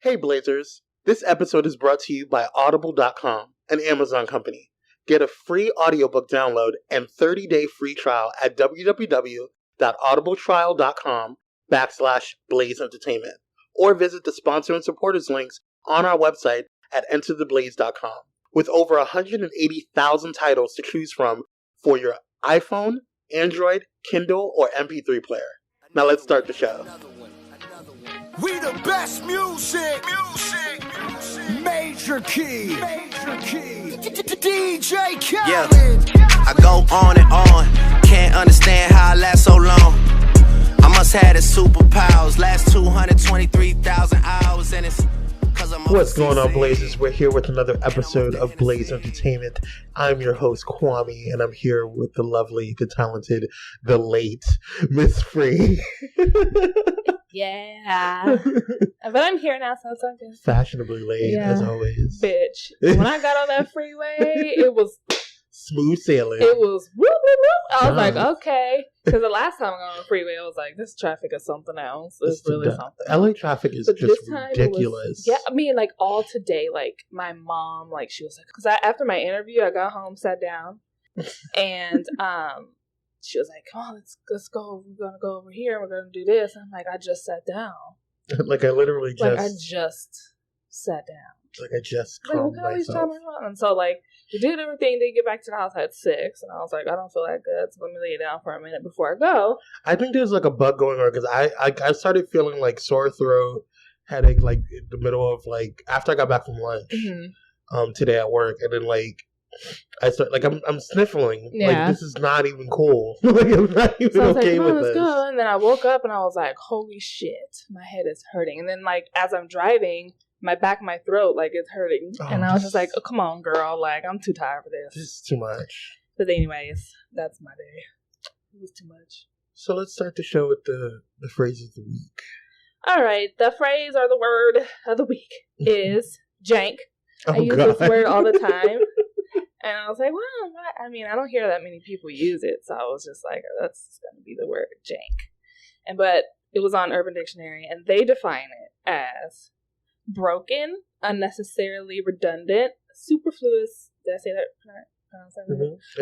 Hey Blazers, this episode is brought to you by Audible.com, an Amazon company. Get a free audiobook download and 30-day free trial at www.audibletrial.com/Blaze Entertainment, or visit the sponsor and supporters links on our website at entertheblaze.com. With over 180,000 titles to choose from for your iPhone, Android, Kindle, or MP3 player. Now let's start the show. We the best music. Major key. DJ Khaled. Yeah, I go on and on. Can't understand how I last so long. I must have the superpowers. Last 223,000 hours, and it's cause I'm. What's going on, Blazers? We're here with another episode of Blaze Entertainment. I'm your host, Kwame, and I'm here with the lovely, the talented, the late Miss Free. Yeah. But I'm here now, so it's all good. Fashionably late, as always. Bitch. When I got on that freeway, it was smooth sailing. It was whoop, whoop, whoop. I was like, okay. Because the last time I got on the freeway, I was like, this traffic is something else. It's really something. LA traffic is just ridiculous. I mean, like, all today, like, my mom, like, she was like, because after my interview, I got home, sat down, and, she was like, come on, let's go. We're going to go over here. We're going to do this. And I'm like, I just sat down. Like, I literally just... Like, I just sat down. Like, I just calmed myself. And so, like, we did everything. They get back to the house at 6. And I was like, I don't feel that good. So let me lay down for a minute before I go. I think there's, like, a bug going on. Because I started feeling, like, sore throat, headache, like, in the middle of, like... After I got back from lunch today at work. And then, like... I start I'm sniffling. Yeah. Like, this is not even cool. Like, I'm not even okay with this. Go. And then I woke up and I was like, holy shit, my head is hurting. And then, like, as I'm driving, my back of my throat, like, it's hurting. And I was just like, oh, come on, girl. Like, I'm too tired for this. This is too much. But anyways, that's my day. It was too much. So let's start the show with the phrase of the week. All right. The phrase or the word of the week is jank. I use this word all the time. And I was like, well, I mean, I don't hear that many people use it. So I was just like, that's going to be the word jank. But it was on Urban Dictionary, and they define it as broken, unnecessarily redundant, superfluous. Did I say that?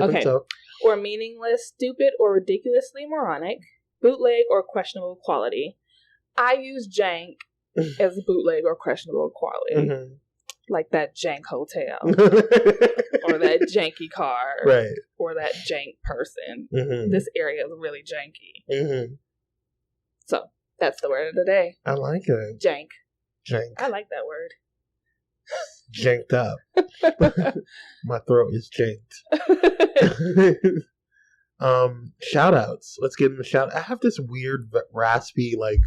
I think so. Or meaningless, stupid, or ridiculously moronic, bootleg, or questionable quality. I use jank as bootleg or questionable quality. Mm-hmm. Like that jank hotel. Or that janky car. Right. Or that jank person. Mm-hmm. This area is really janky. Mm-hmm. So, that's the word of the day. I like it. Jank. Jank. I like that word. Janked up. My throat is janked. Shout outs. Let's get into shout. I have this weird raspy, like,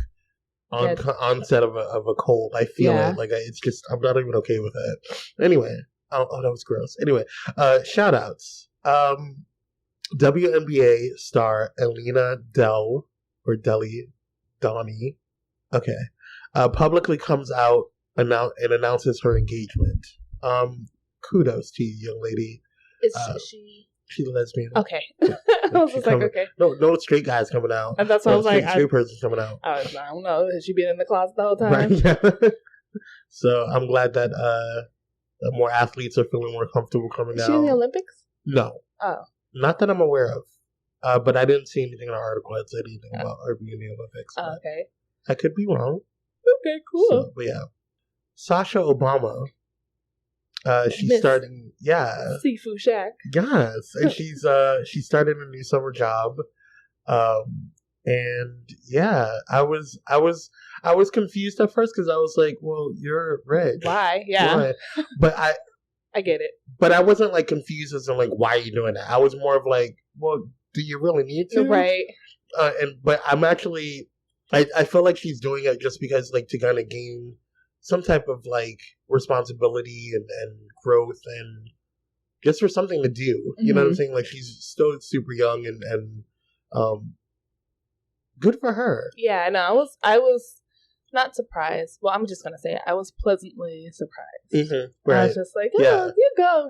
onset of a cold. I feel it. Like, it's just, I'm not even okay with it. Anyway. Oh, that was gross. Anyway, shout outs. WNBA star Elena Donnie, okay, publicly comes out and announces her engagement. Kudos to you, young lady. Is she? She's a lesbian. Okay. I was just like, okay. No straight guys coming out. And that's what I was like. Straight person's coming out. I don't know. Has she been in the closet the whole time? Right, yeah. So I'm glad that more athletes are feeling more comfortable coming out. Is she in the Olympics? No. Oh. Not that I'm aware of. But I didn't see anything in our article that said anything about her being in the Olympics. Oh, okay. I could be wrong. Okay, cool. So, but yeah. Sasha Obama. She's starting, Seafood Shack. Yes, and she's starting a new summer job, and yeah, I was confused at first because I was like, well, you're rich. Why? Yeah, why? But I get it. But I wasn't like confused as in like, why are you doing that? I was more of like, well, do you really need to? Right. But I'm actually, I feel like she's doing it just because like to kind of gain some type of like responsibility and growth and just for something to do. You know what I'm saying? Like she's still super young and good for her. Yeah, no, I was not surprised. Well, I'm just gonna say it. I was pleasantly surprised. Mm-hmm. Right. I was just like, oh, you go,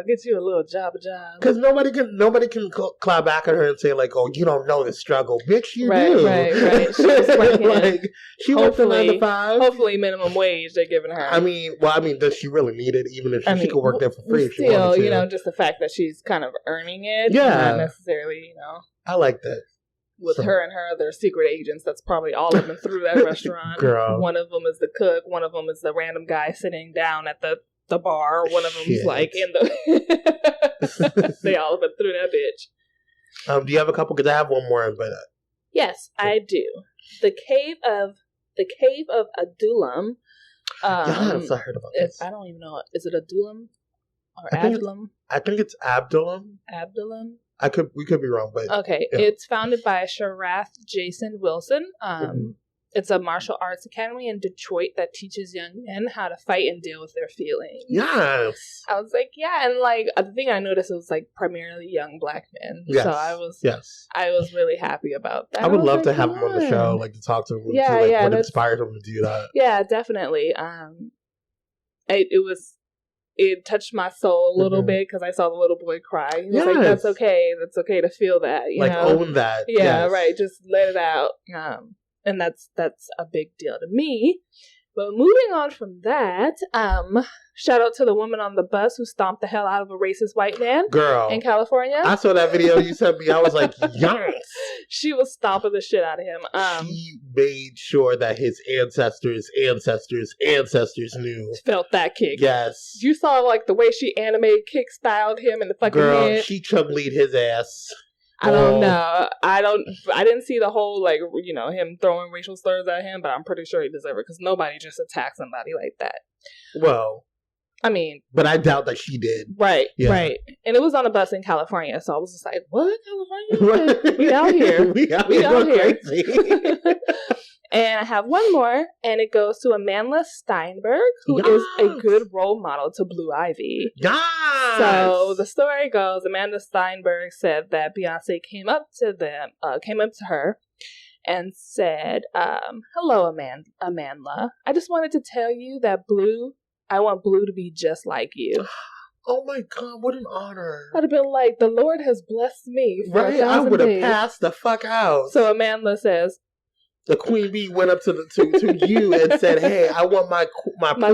get you a little job. Because nobody can clap back at her and say like, oh, you don't know the struggle, bitch. You do. Right. She was working. Like, she worked a 9 to 5. Hopefully, minimum wage they're giving her. I mean, does she really need it? Even if she could work there for free, if she wanted to. You know, just the fact that she's kind of earning it, not necessarily, you know. I like that. With her and her other secret agents, that's probably all of them through that restaurant. Girl. One of them is the cook. One of them is the random guy sitting down at the bar. One of them's like in the... They all have been through that bitch. Do you have a couple? Because I have one more. But yes, I do. The cave of Adullam. Yes, I heard about this. I don't even know. Is it Adullam or Abdullam? I think it's Abdullam. Abdullam. We could be wrong, but okay. Yeah. It's founded by Sharath Jason Wilson. It's a martial arts academy in Detroit that teaches young men how to fight and deal with their feelings. Yes. I was like, yeah, and like the thing I noticed was like primarily young black men. Yes. So I was really happy about that. I would love to have him on the show, like to talk to him. What inspired him to do that? Yeah, definitely. It touched my soul a little bit because I saw the little boy cry. He was like, "That's okay. That's okay to feel that. You know? Own that. Yeah, right. Just let it out." And that's a big deal to me. But moving on from that, shout out to the woman on the bus who stomped the hell out of a racist white man. Girl. In California. I saw that video you sent me. I was like, yes. She was stomping the shit out of him. She made sure that his ancestors knew. Felt that kick. Yes. You saw like the way she animated kick styled him in the fucking head. She chug-lead his ass. I don't know. I didn't see the whole, like, you know, him throwing racial slurs at him, but I'm pretty sure he deserved it because nobody just attacks somebody like that. Well, I mean, but I doubt that she did. Right. And it was on a bus in California, so I was just like, what? California? We out here. we out here. Crazy. And I have one more, and it goes to Amanda Steinberg, who is a good role model to Blue Ivy. Yes! So the story goes, Amanda Steinberg said that Beyonce came up to her and said, hello, Amanda. I just wanted to tell you that I want Blue to be just like you. Oh my God, what an honor. I'd have been like, the Lord has blessed me for 1,000 I would have days. passed the fuck out. So Amanda says, the queen bee went up to you and said, "Hey, I want my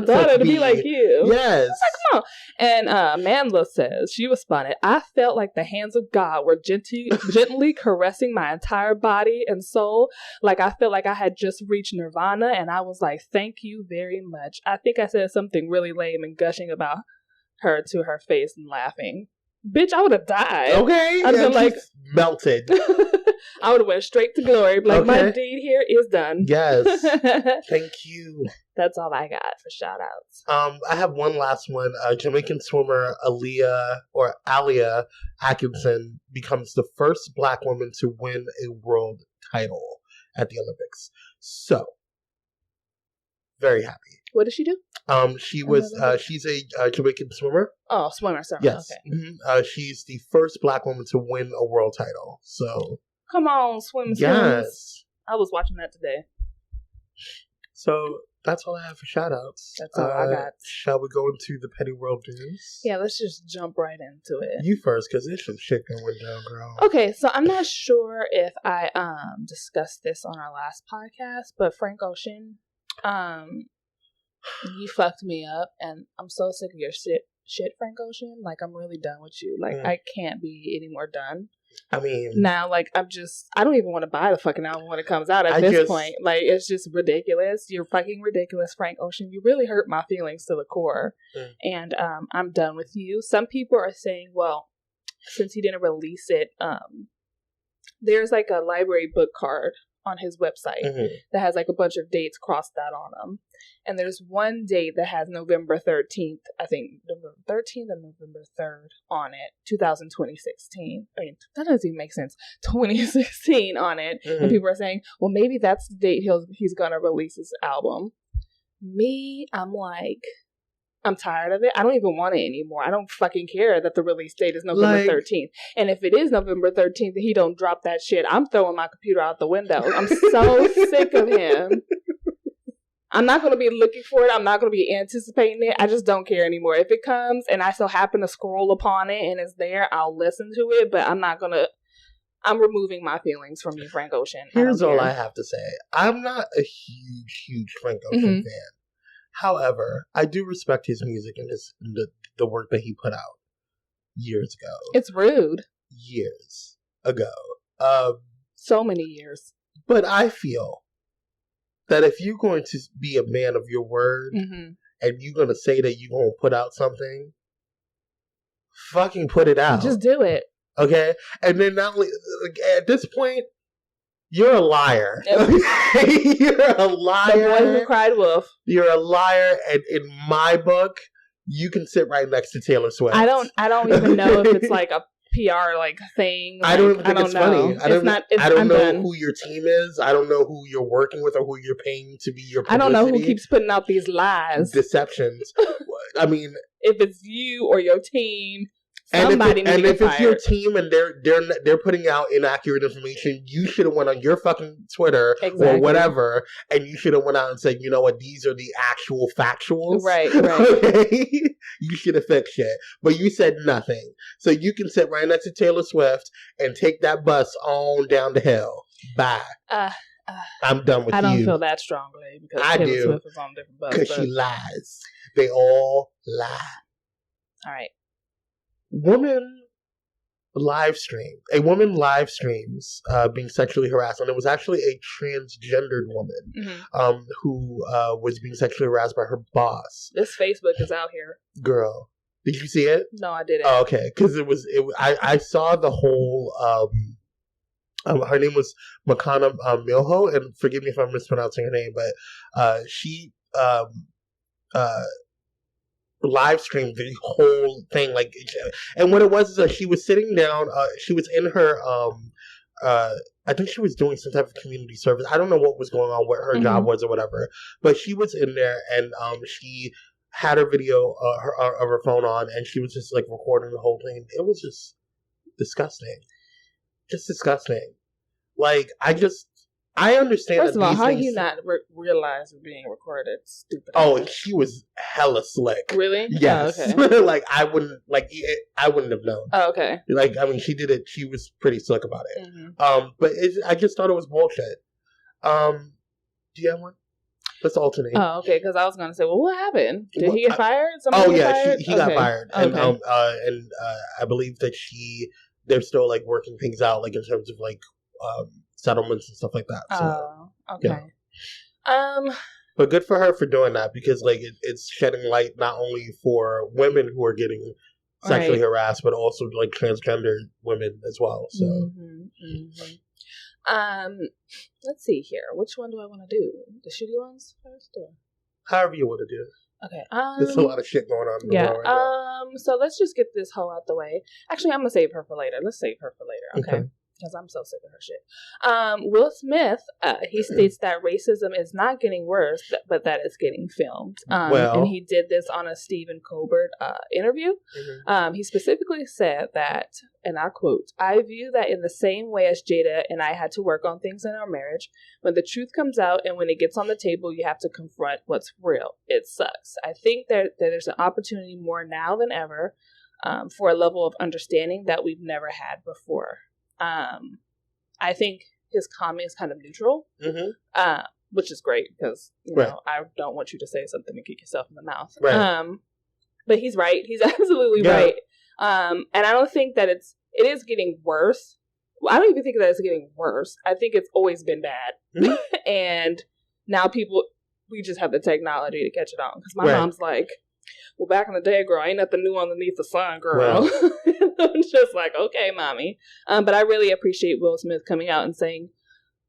daughter to be like you." Yes. Like, come on. And Amanda says she responded, "I felt like the hands of God were gently caressing my entire body and soul. Like I felt like I had just reached nirvana, and I was like, thank you very much. I think I said something really lame and gushing about her to her face and laughing. Bitch, I would have died. Okay, I'd been like melted." I would have went straight to glory. Like, my deed here is done. Yes. Thank you. That's all I got for shout outs. I have one last one. Jamaican swimmer Alia Atkinson becomes the first black woman to win a world title at the Olympics. So, very happy. What did she do? She's a Jamaican swimmer. Oh, swimmer, sorry. Yes. Okay. Mm-hmm. She's the first black woman to win a world title. So, come on, swim. Yes. I was watching that today. So, that's all I have for shout-outs. That's all I got. Shall we go into the petty world news? Yeah, let's just jump right into it. You first, because there's some shit going down, girl. Okay, so I'm not sure if I discussed this on our last podcast, but Frank Ocean, you fucked me up, and I'm so sick of your shit, Frank Ocean. Like, I'm really done with you. Like, I can't be any more done. I mean, now, like, I don't even want to buy the fucking album when it comes out at this point. Like, it's just ridiculous. You're fucking ridiculous, Frank Ocean. You really hurt my feelings to the core. And I'm done with you. Some people are saying, well, since he didn't release it, there's like a library book card on his website that has like a bunch of dates crossed out on them. And there's one date that has November 13th, I think November 13th and November 3rd on it, 2016. I mean, that doesn't even make sense. 2016 on it. And people are saying, well, maybe that's the date he's going to release his album. Me, I'm like, I'm tired of it. I don't even want it anymore. I don't fucking care that the release date is November 13th. And if it is November 13th and he don't drop that shit, I'm throwing my computer out the window. I'm so sick of him. I'm not going to be looking for it. I'm not going to be anticipating it. I just don't care anymore. If it comes and I so happen to scroll upon it and it's there, I'll listen to it. But I'm not going to. I'm removing my feelings from you, Frank Ocean. Here's all I have to say. I'm not a huge Frank Ocean fan. However, I do respect his music and the work that he put out years ago. It's rude. Years ago. So many years. But I feel that if you're going to be a man of your word and you're going to say that you're going to put out something, fucking put it out. Just do it. Okay? And then not only, at this point, you're a liar. You're a liar. The boy who cried wolf. You're a liar, and in my book, you can sit right next to Taylor Swift. I don't even know if it's like a PR like thing. Like, I don't even think it's funny. I don't know done. who your team is. I don't know who you're working with or who you're paying to be your publicity. I don't know who keeps putting out these lies. Deceptions. I mean, if it's you or your team, and somebody needs to get if it's your fired. team and they're putting out inaccurate information, you should have went on your fucking Twitter or whatever, and you should have went out and said, you know what, these are the actual factuals. Right. Okay? You should have fixed shit. But you said nothing. So you can sit right next to Taylor Swift and take that bus on down the hill. Bye. I'm done with you. I don't feel that strongly because Taylor Swift is on a different bus. Because she lies. They all lie. All right. A woman live streams being sexually harassed, and it was actually a transgendered woman who was being sexually harassed by her boss. This Facebook is out here. Girl, did you see it? No, I didn't. Oh, okay, because I saw the whole. Her name was Makana Milho, and forgive me if I'm mispronouncing her name, but she live streamed the whole thing, like, and what it was is that she was sitting down. She was in her. I think she was doing some type of community service. I don't know what was going on, what her job was or whatever, but she was in there and she had her video of her phone on, and she was just like recording the whole thing. It was just disgusting. Just disgusting. Like, I understand. First of all, how you not realize it being recorded? Stupid. Oh, and she was hella slick. Really? Yes. Oh, okay. Like, I wouldn't have known. Oh, okay. Like, I mean, she did it. She was pretty slick about it. But I just thought it was bullshit. Do you have one? Let's alternate. Oh, okay. Because I was going to say, well, what happened? Did he get fired? Somebody get fired? He got fired, and okay. I believe that they're still like working things out, like in terms of like settlements and stuff like that. So, okay. Yeah. But good for her for doing that, because like it's shedding light not only for women who are getting sexually harassed, but also like transgender women as well. So, let's see here. Which one do I want to do? The shitty ones first, or however you want to do it. Okay. There's a lot of shit going on in the world right now. So let's just get this hoe out the way. Actually, I'm gonna save her for later. Let's save her for later. Okay. Because I'm so sick of her shit. Will Smith, he states that racism is not getting worse, but that it's getting filmed. And he did this on a Stephen Colbert interview. He specifically said that, and I quote, "I view that in the same way as Jada and I had to work on things in our marriage. When the truth comes out and when it gets on the table, you have to confront what's real. It sucks. I think that there's an opportunity more now than ever for a level of understanding that we've never had before." I think his comment is kind of neutral, which is great because you know I don't want you to say something and kick yourself in the mouth. Right. But he's right. He's absolutely right. And I don't think that it is getting worse. Well, I don't even think that it's getting worse. I think it's always been bad, and now we just have the technology to catch it on. Because my mom's like, well, back in the day, girl, ain't nothing new underneath the sun, girl. Well. I'm just like, okay, mommy. But I really appreciate Will Smith coming out and saying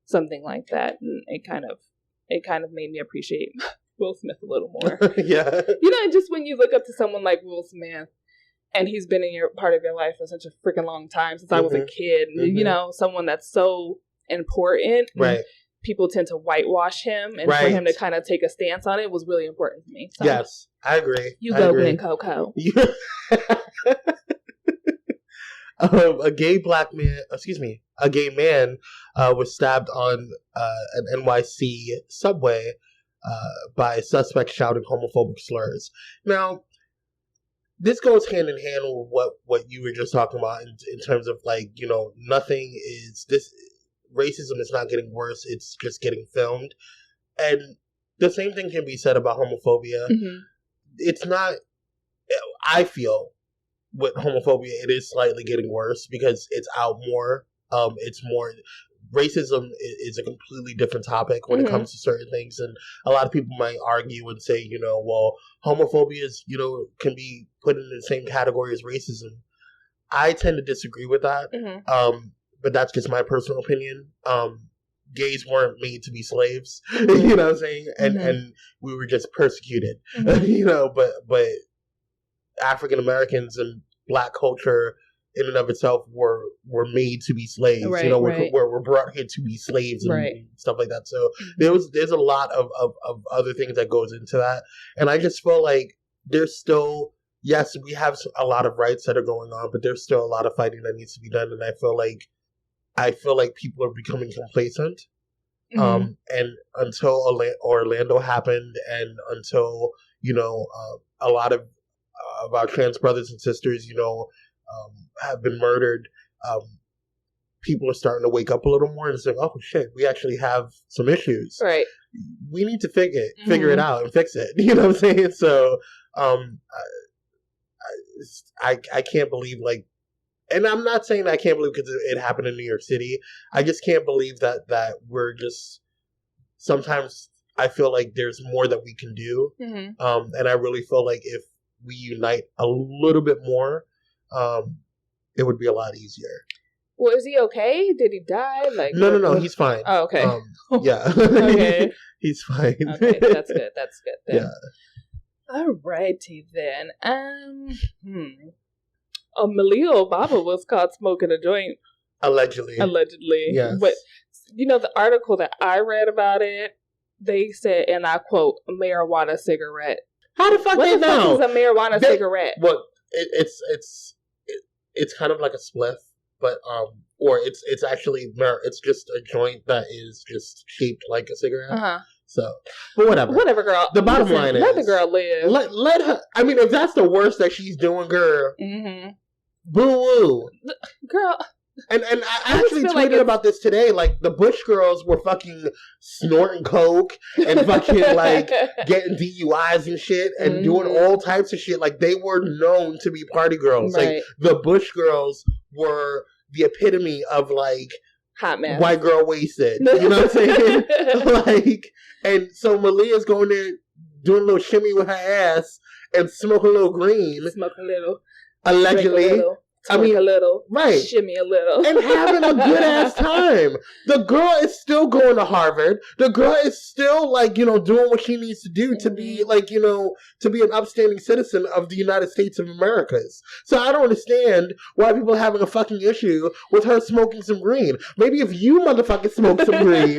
something like that. And it kind of made me appreciate Will Smith a little more. Yeah. You know, just when you look up to someone like Will Smith, and he's been in part of your life for such a freaking long time, since I was a kid, you know, someone that's so important. Right. People tend to whitewash him, and for him to kind of take a stance on it was really important to me. So, yes, I agree. You go, Glen Coco. A gay man was stabbed on an NYC subway by suspects shouting homophobic slurs. Now, this goes hand in hand with what you were just talking about in terms of like, you know, racism is not getting worse, it's just getting filmed. And the same thing can be said about homophobia. Mm-hmm. It's not, I feel, with homophobia, it is slightly getting worse because it's out more. It's more, racism is a completely different topic when it comes to certain things. And a lot of people might argue and say, you know, well, homophobia is, you know, can be put in the same category as racism. I tend to disagree with that. Mm-hmm. But that's just my personal opinion. Gays weren't made to be slaves, you know what I'm saying? And we were just persecuted, you know, but African Americans and Black culture in and of itself were made to be slaves, right, you know, we're brought here to be slaves and stuff like that. So there's a lot of other things that goes into that. And I just feel like there's still, yes, we have a lot of rights that are going on, but there's still a lot of fighting that needs to be done. And I feel like people are becoming complacent. And until Orlando happened, and until, you know, a lot of our trans brothers and sisters, you know, have been murdered, people are starting to wake up a little more and say, oh shit, we actually have some issues. Right. We need to figure it out and fix it. You know what I'm saying? So I can't believe, like, and I'm not saying I can't believe because it happened in New York City. I just can't believe that we're just, sometimes I feel like there's more that we can do. And I really feel like if we unite a little bit more, it would be a lot easier. Well, is he okay? Did he die? Like, no, he's fine. Oh, okay. Yeah. Okay. He's fine. Okay, that's good. Then. Yeah. Alrighty then. Malia Obama was caught smoking a joint. Allegedly. Yes. But, you know, the article that I read about it, they said, and I quote, marijuana cigarette. How the fuck they know? What the fuck is a marijuana cigarette? Well, it's kind of like a spliff, but, or it's actually, it's just a joint that is just shaped like a cigarette. Uh-huh. So, but whatever, girl. The bottom line is, let the girl live. Let her. I mean, if that's the worst that she's doing, girl, boo woo, girl. And I actually tweeted about this today. Like, the Bush girls were fucking snorting coke and fucking like getting DUIs and shit and doing all types of shit. Like, they were known to be party girls. Right. Like, the Bush girls were the epitome of like hot mess, white girl wasted. You know what I'm saying? Like, and so Malia's going there doing a little shimmy with her ass and smoking a little green. Smoke a little. Allegedly. A little, right? Shimmy a little, and having a good ass time. The girl is still going to Harvard. The girl is still, like, you know, doing what she needs to do to be, like, you know, to be an upstanding citizen of the United States of Americas. So I don't understand why people are having a fucking issue with her smoking some green. Maybe if you motherfucking smoked some green,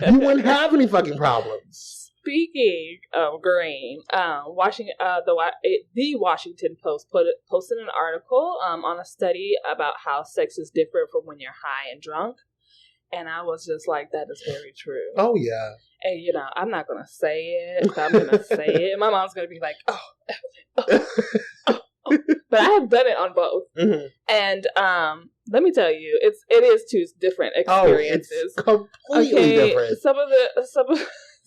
you wouldn't have any fucking problems. Speaking of green, the Washington Post posted an article on a study about how sex is different from when you're high and drunk, and I was just like, that is very true. Oh yeah. And you know, I'm not gonna say it, but I'm gonna say it. My mom's gonna be like, oh. But I have done it on both, and let me tell you, it is two different experiences. It's completely different.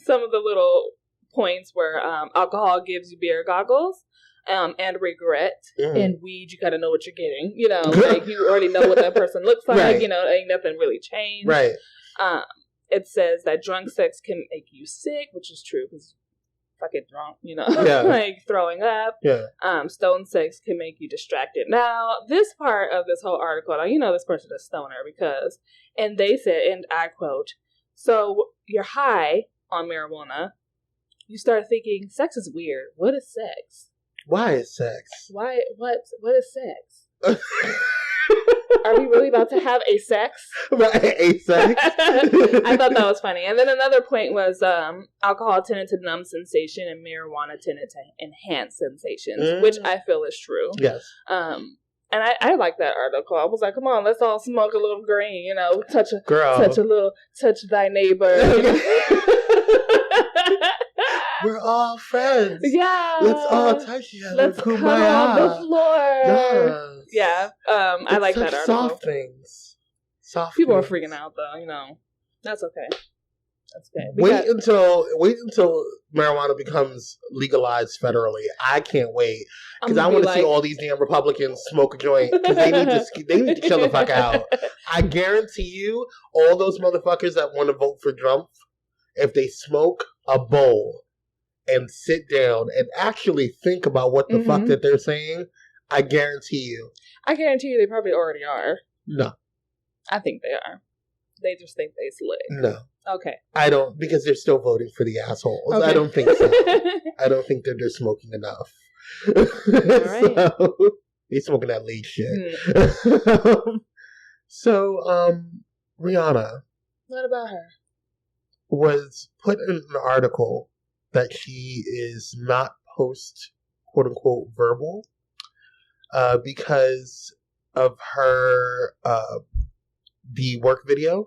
Some of the little points where alcohol gives you beer goggles and regret. And weed, you got to know what you're getting. You know, like, you already know what that person looks like. Right. You know, ain't nothing really changed. Right. It says that drunk sex can make you sick, which is true because fucking drunk, you know, like throwing up. Yeah. Stone sex can make you distracted. Now, this part of this whole article, now, you know, this person is stoner because, and they said, and I quote, so you're high on marijuana, you start thinking sex is weird. What is sex? Why is sex? What is sex? Are we really about to have a sex? A sex? I thought that was funny. And then another point was alcohol tended to numb sensation and marijuana tended to enhance sensations, which I feel is true. Yes. And I like that article. I was like, come on, let's all smoke a little green, you know, touch thy neighbor. We're all friends. Yeah. Let's all touch each other. Let's cuddle on the floor. Yes. Yeah. I like that article. Soft things. Soft People things. are freaking out though, you know. That's okay. That's okay. Wait until marijuana becomes legalized federally. I can't wait because I want to see all these damn Republicans smoke a joint because they need to chill the fuck out. I guarantee you, all those motherfuckers that want to vote for Trump, if they smoke a bowl and sit down and actually think about what the fuck that they're saying, I guarantee you. I guarantee you, they probably already are. No, I think they are. They just think they slick. No. Okay. I don't, because they're still voting for the assholes. Okay. I don't think so. I don't think that they're smoking enough. All right. So, they're smoking that lead shit. Rihanna. What about her? Was put in an article that she is not post, quote unquote, verbal, because of her, the work video.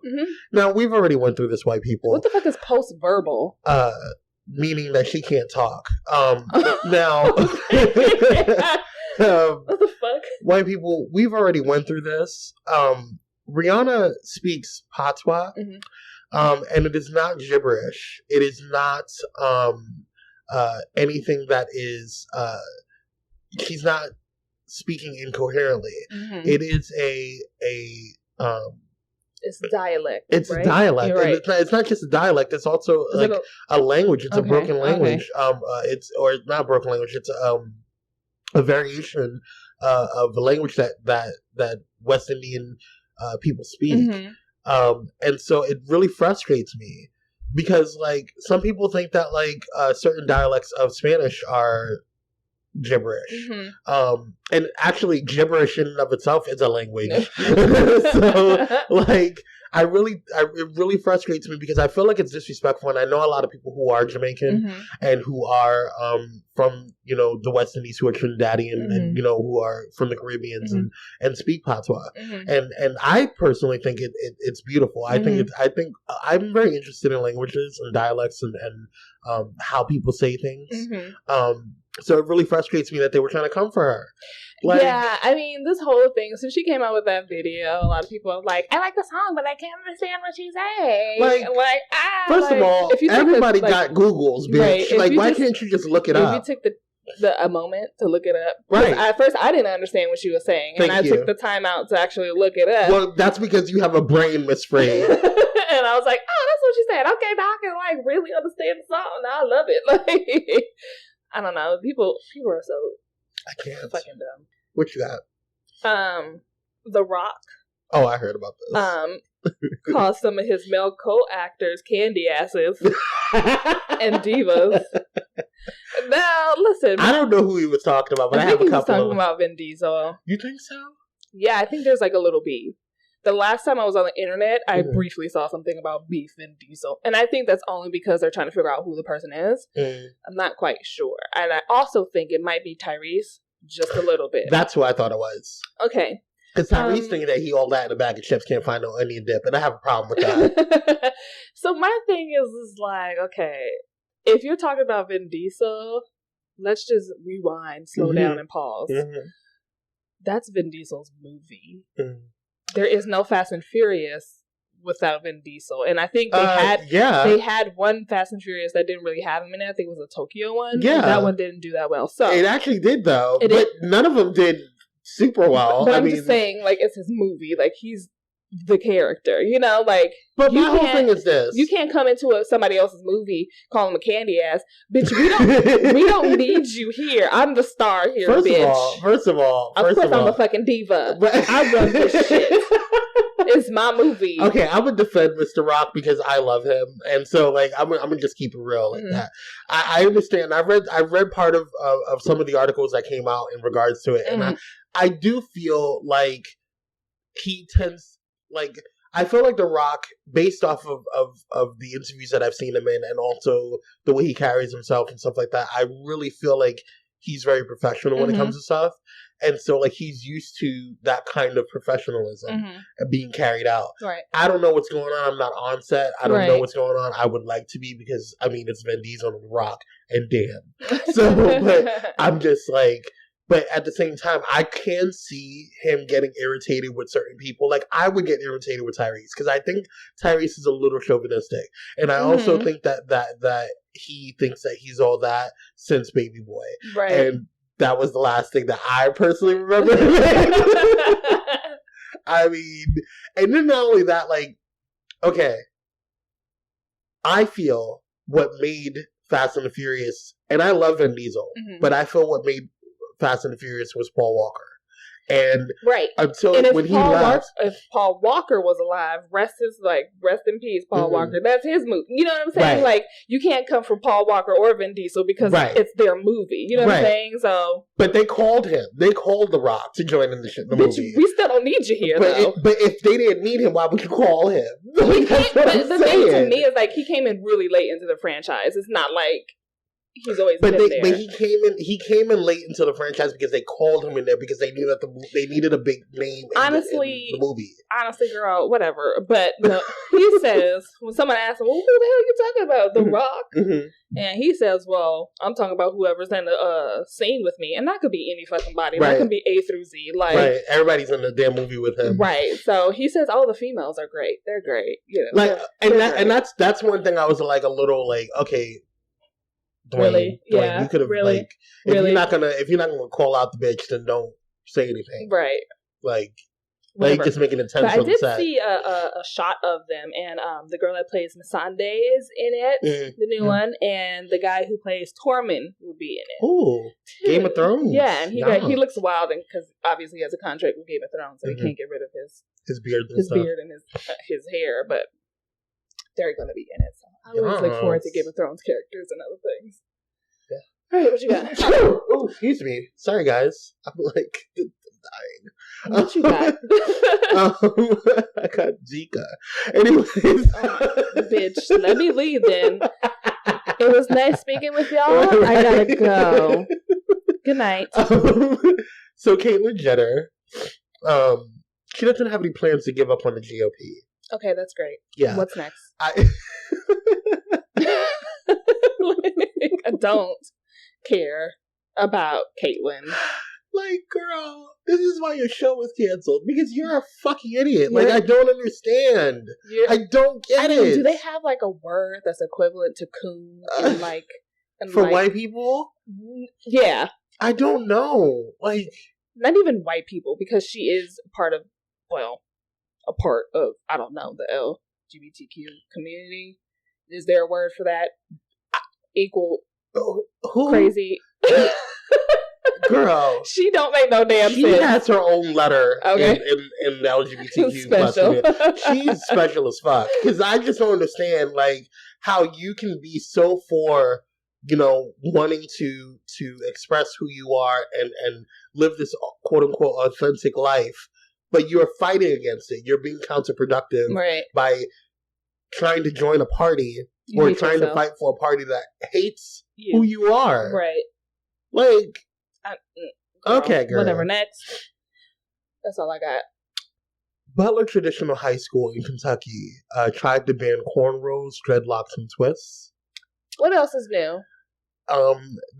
Now, we've already went through this, white people. What the fuck is post-verbal? Meaning that she can't talk. Now, what the fuck? White people, we've already went through this. Rihanna speaks patois, and it is not gibberish. It is not anything that is. She's not speaking incoherently. It is it's dialect. It's right? a dialect. You're right. And it's not just a dialect. It's also like a language. It's a broken language. Okay. It's not a broken language. It's a variation of a language that West Indian people speak. And so it really frustrates me because like some people think that like certain dialects of Spanish are gibberish. And actually gibberish in and of itself is a language. So like it really frustrates me because I feel like it's disrespectful, and I know a lot of people who are Jamaican and who are from, you know, the West Indies, who are Trinidadian and, you know, who are from the Caribbeans and speak patois. And I personally think it's beautiful. I think I'm very interested in languages and dialects and how people say things. So it really frustrates me that they were trying to come for her. Like, yeah, I mean, this whole thing, since she came out with that video, a lot of people are like, I like the song, but I can't understand what she's saying. First of all, everybody got Googles, bitch. Right, like, why can't you just look it up? If you took a moment to look it up. Right. At first, I didn't understand what she was saying, and I took the time out to actually look it up. Well, that's because you have a brain, Miss Frey. And I was like, oh, that's what she said. Okay, now I can, like, really understand the song. Now I love it. Like, I don't know. People are so fucking dumb. What you got? The Rock. Oh, I heard about this. Called some of his male co-actors candy asses and divas. Now, listen. I don't know who he was talking about, but I have a couple. He was talking about Vin Diesel. You think so? Yeah, I think there's like a little beef. The last time I was on the internet, I briefly saw something about beef Vin Diesel. And I think that's only because they're trying to figure out who the person is. I'm not quite sure. And I also think it might be Tyrese, just a little bit. That's who I thought it was. Okay. Because Tyrese thinking that he all that in a bag of chips, can't find no onion dip. And I have a problem with that. So my thing is like, okay, if you're talking about Vin Diesel, let's just rewind, slow down, and pause. That's Vin Diesel's movie. There is no Fast and Furious without Vin Diesel, and I think they had one Fast and Furious that didn't really have him in it. I think it was a Tokyo one. Yeah, that one didn't do that well. So it actually did though, but none of them did super well. But I'm just saying, like, it's his movie. Like, he's the character, you know, like. But my whole thing is this: you can't come into somebody else's movie, call him a candy ass, bitch. We don't need you here. I'm the star here, bitch. First of all, I'm a fucking diva. I run this shit. It's my movie. Okay, I would defend Mr. Rock because I love him, and so like I'm gonna just keep it real like that. I understand. I read part of some of the articles that came out in regards to it, and I do feel like he tends like. I feel like The Rock, based off of the interviews that I've seen him in, and also the way he carries himself and stuff like that, I really feel like he's very professional when it comes to stuff. And so, like, he's used to that kind of professionalism and being carried out. Right. I don't know what's going on. I'm not on set. I don't know what's going on. I would like to be because, I mean, it's Vin Diesel and The Rock and Dan. So, but I'm just like, but at the same time, I can see him getting irritated with certain people. Like, I would get irritated with Tyrese because I think Tyrese is a little chauvinistic. And I also think that he thinks that he's all that since Baby Boy. Right. And that was the last thing that I personally remember. I mean, and then not only that, like, okay, I feel what made Fast and the Furious, and I love Vin Diesel, but I feel what made Fast and the Furious was Paul Walker. And until and when he left, if Paul Walker was alive, rest in peace, Paul Walker. That's his movie. You know what I'm saying? Like, you can't come from Paul Walker or Vin Diesel because it's their movie. You know what I'm saying? So, but they called him. They called The Rock to join in the movie. We still don't need you here, though. But if they didn't need him, why would you call him? But the thing to me is, like, he came in really late into the franchise. It's not like he's always been there. But he came in late into the franchise because they called him in there because they knew that they needed a big name in the movie. Honestly, girl, whatever. But he says, when someone asks him, well, who the hell are you talking about? The Rock? And he says, well, I'm talking about whoever's in the scene with me. And that could be any fucking body. That can be A through Z. Like, everybody's in the damn movie with him. Right. So he says, oh, the females are great. They're great. You know, like, and that's one thing I was like a little like, okay, Dwayne, really? Yeah. You could have like if you're not gonna call out the bitch, then don't say anything. Right. Like just make it intense. But I did see a shot of them, and the girl that plays Missandei is in it, the new one, and the guy who plays Tormund will be in it. Ooh, Game of Thrones. Yeah, and he looks wild, and because obviously he has a contract with Game of Thrones, so he can't get rid of his beard and his hair, but they're going to be in it. So I always look forward to Game of Thrones characters and other things. Yeah. All right, what you got? Oh, excuse me. Sorry, guys. I'm like dying. What you got? I got Zika. Anyways. Bitch, let me leave then. It was nice speaking with y'all. I gotta go. Good night. So Caitlyn Jenner, she doesn't have any plans to give up on the GOP. Okay, that's great. Yeah. What's next? I don't care about Caitlyn. Like, girl, this is why your show was canceled. Because you're a fucking idiot. Like, I don't understand. I don't get it. Do they have, like, a word that's equivalent to coon in, like... For white people? Yeah. I don't know. Like... Not even white people, because she is part of, a part of, I don't know, the LGBTQ community. Is there a word for that? Equal... Who? Crazy... Girl, she don't make no damn sense. She has her own letter in the LGBTQ special. She's special as fuck. Because I just don't understand, like, how you can be so for, wanting to express who you are and live this quote unquote authentic life, but you're fighting against it. You're being counterproductive by trying to join a party or trying to fight for a party that hates who you are. Right. Like. Okay, girl. Whatever, next. That's all I got. Butler Traditional High School in Kentucky tried to ban cornrows, dreadlocks, and twists. What else is new?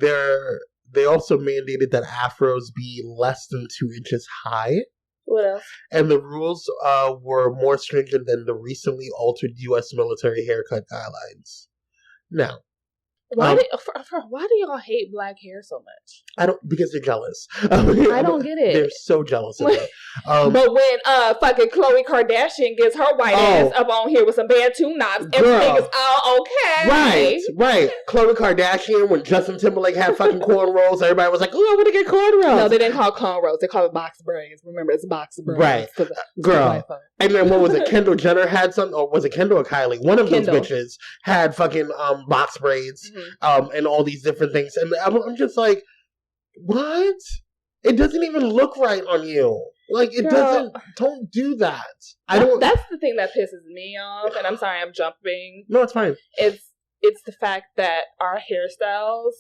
They also mandated that afros be less than 2 inches high. What else? And the rules were more stringent than the recently altered U.S. military haircut guidelines. Now, why do y'all hate black hair so much? Because they're jealous. I don't get it. They're so jealous of it. But when fucking Khloe Kardashian gets her white ass up on here with some Bantu knots, everything is all okay. Right. Khloe Kardashian, when Justin Timberlake had fucking cornrows, everybody was like, "Oh, I want to get cornrows." No, they didn't call it cornrows. They call it box braids. Remember, it's box braids. Right. Girl. And then what was it? Kendall Jenner had some, or was it Kendall or Kylie? One of those bitches had fucking box braids. And all these different things. And I'm just like, what? It doesn't even look right on you. Like, it doesn't, don't do that. That's the thing that pisses me off, and I'm sorry I'm jumping. No, it's fine. It's the fact that our hairstyles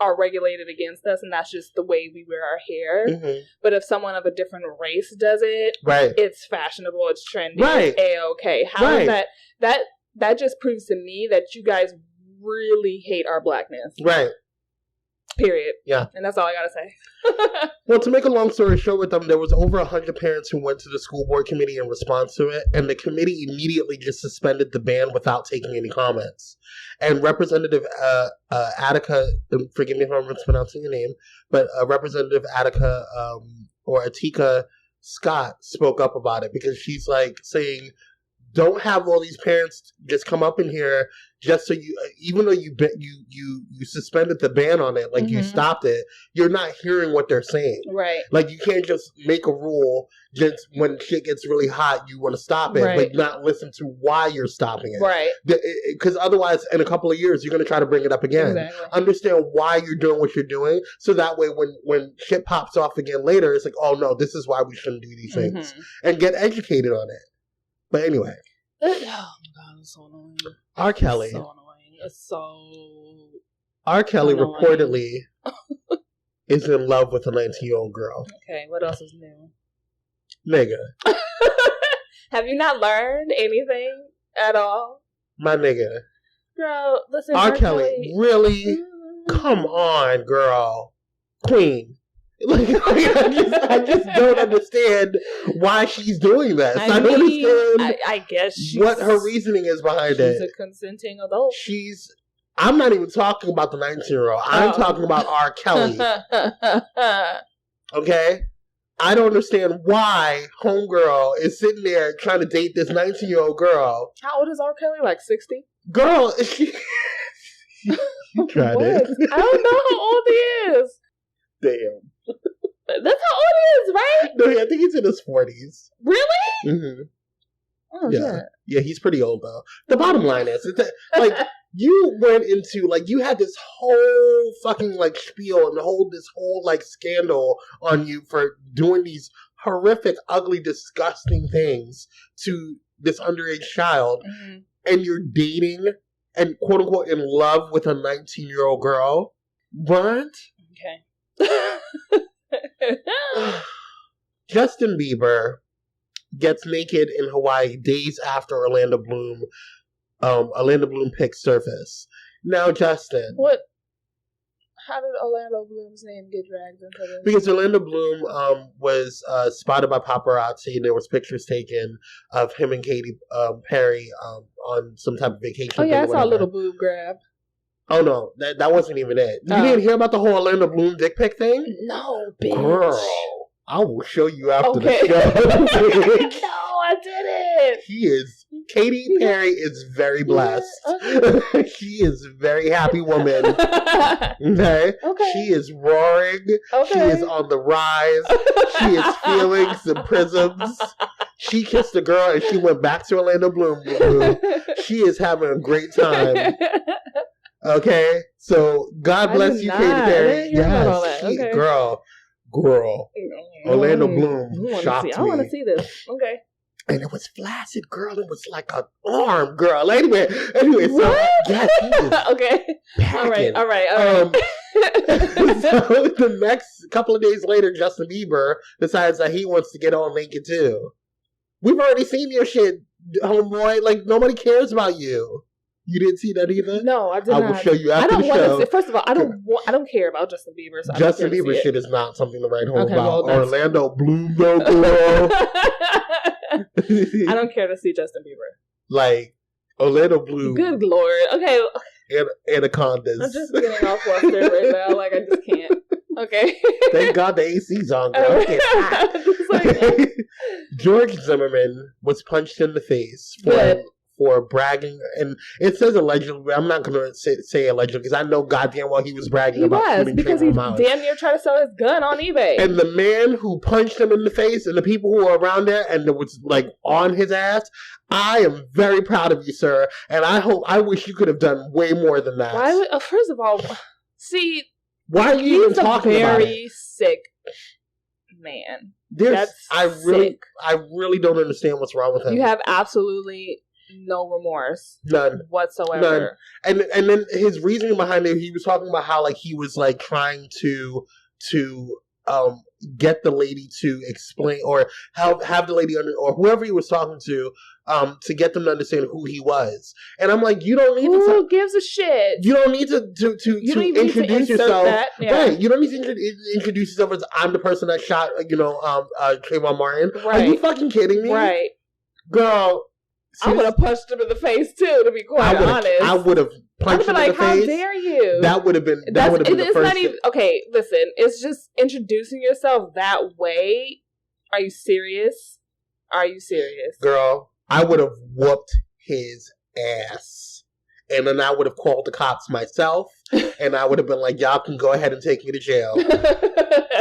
are regulated against us, and that's just the way we wear our hair. Mm-hmm. But if someone of a different race does it, right, it's fashionable, it's trendy, right, it's A-okay. How is that just proves to me that you guys really hate our blackness. Right. Period. Yeah. And that's all I gotta say. Well, to make a long story short with them, there was over 100 parents who went to the school board committee in response to it, and the committee immediately just suspended the ban without taking any comments. And Representative Attica, forgive me if I'm mispronouncing your name, but Representative Attica or Atika Scott spoke up about it because she's like saying, don't have all these parents just come up in here just so you, even though you suspended the ban on it, like you stopped it, you're not hearing what they're saying. Right. Like you can't just make a rule just when shit gets really hot, you want to stop it, but not listen to why you're stopping it. Right. Because otherwise, in a couple of years, you're going to try to bring it up again. Exactly. Understand why you're doing what you're doing, so that way when shit pops off again later, it's like, oh no, this is why we shouldn't do these things, and get educated on it. But anyway. Oh my god, it's so annoying. R. Kelly. It's so annoying. It's so R. Kelly annoying. reportedly is in love with a 19-year-old girl. Okay, what else is new? Nigga. Have you not learned anything at all? My nigga. Girl, listen. R. Kelly, really? Come on, girl. Queen. Like, I just don't understand why she's doing this. I don't understand. I guess what her reasoning is behind it. She's a consenting adult. I'm not even talking about the 19-year-old. I'm talking about R. Kelly. Okay? I don't understand why homegirl is sitting there trying to date this 19-year-old girl. How old is R. Kelly? Like 60? Girl, she tried it. I don't know how old he is. Damn. That's how old he is, right? No, I think he's in his 40s. Really? Mm-hmm. Oh, yeah. shit. Yeah, he's pretty old, though. The bottom line is that, like, you went into, like, you had this whole fucking, like, spiel and this whole, like, scandal on you for doing these horrific, ugly, disgusting things to this underage child. Mm-hmm. And you're dating and, quote, unquote, in love with a 19-year-old girl. What? Okay. Justin Bieber gets naked in Hawaii days after Orlando Bloom pics surface. Now, Justin, what? How did Orlando Bloom's name get dragged into this? Because Orlando Bloom was spotted by paparazzi, and there was pictures taken of him and Katy Perry on some type of vacation. Oh yeah, I saw a little boob grab. Oh no, that wasn't even it. You didn't hear about the whole Orlando Bloom dick pic thing? No, bitch. Girl, I will show you after the show. No, I didn't. Katy Perry is very blessed. Yeah, okay. She is a very happy woman. Okay? She is roaring. Okay. She is on the rise. She is feeling some prisms. She kissed a girl and she went back to Orlando Bloom. She is having a great time. Okay, so God bless you, Katy Perry. Yes, okay. Girl, Orlando Bloom shocked me. I want to see this. Okay, and it was flaccid, girl. It was like an arm, girl. Anyway, so yes, he is okay. Packing. All right. So the next couple of days later, Justin Bieber decides that he wants to get all naked too. We've already seen your shit, homeboy. Like nobody cares about you. You didn't see that either? No, I did not. I will show you after the show. First of all, I don't care about Justin Bieber. So Justin Bieber shit is not something to write home about. Well, Orlando Bloom, though, girl. I don't care to see Justin Bieber. Like, Orlando Bloom. Good Lord. Okay. Anacondas. I'm just getting all flustered right now. Like, I just can't. Okay. Thank God the AC's on, girl. George Zimmerman was punched in the face for bragging, and it says allegedly, but I'm not going to say allegedly, because I know goddamn well he was bragging about shooting because he damn near tried to sell his gun on eBay. And the man who punched him in the face and the people who were around there and it was like on his ass, I am very proud of you, sir, and I wish you could have done way more than that. First of all, see, why are you even talking about it? He's a very sick man. I really don't understand what's wrong with him. You have absolutely no remorse. None. Whatsoever. None. And then his reasoning behind it, he was talking about how, like, he was, like, trying to get the lady to explain, or have the lady or whoever he was talking to get them to understand who he was. And I'm like, you don't need to. Who gives a shit? You don't need to introduce yourself. Yeah. Right. You don't need to introduce yourself as I'm the person that shot, Trayvon Martin. Right. Are you fucking kidding me? Right. Girl. I would have punched him in the face too, to be quite honest. I would have punched him in the face. How dare you? That would have been the first thing. Okay, listen. It's just introducing yourself that way. Are you serious? Are you serious? Girl, I would have whooped his ass. And then I would have called the cops myself. And I would have been like, y'all can go ahead and take me to jail.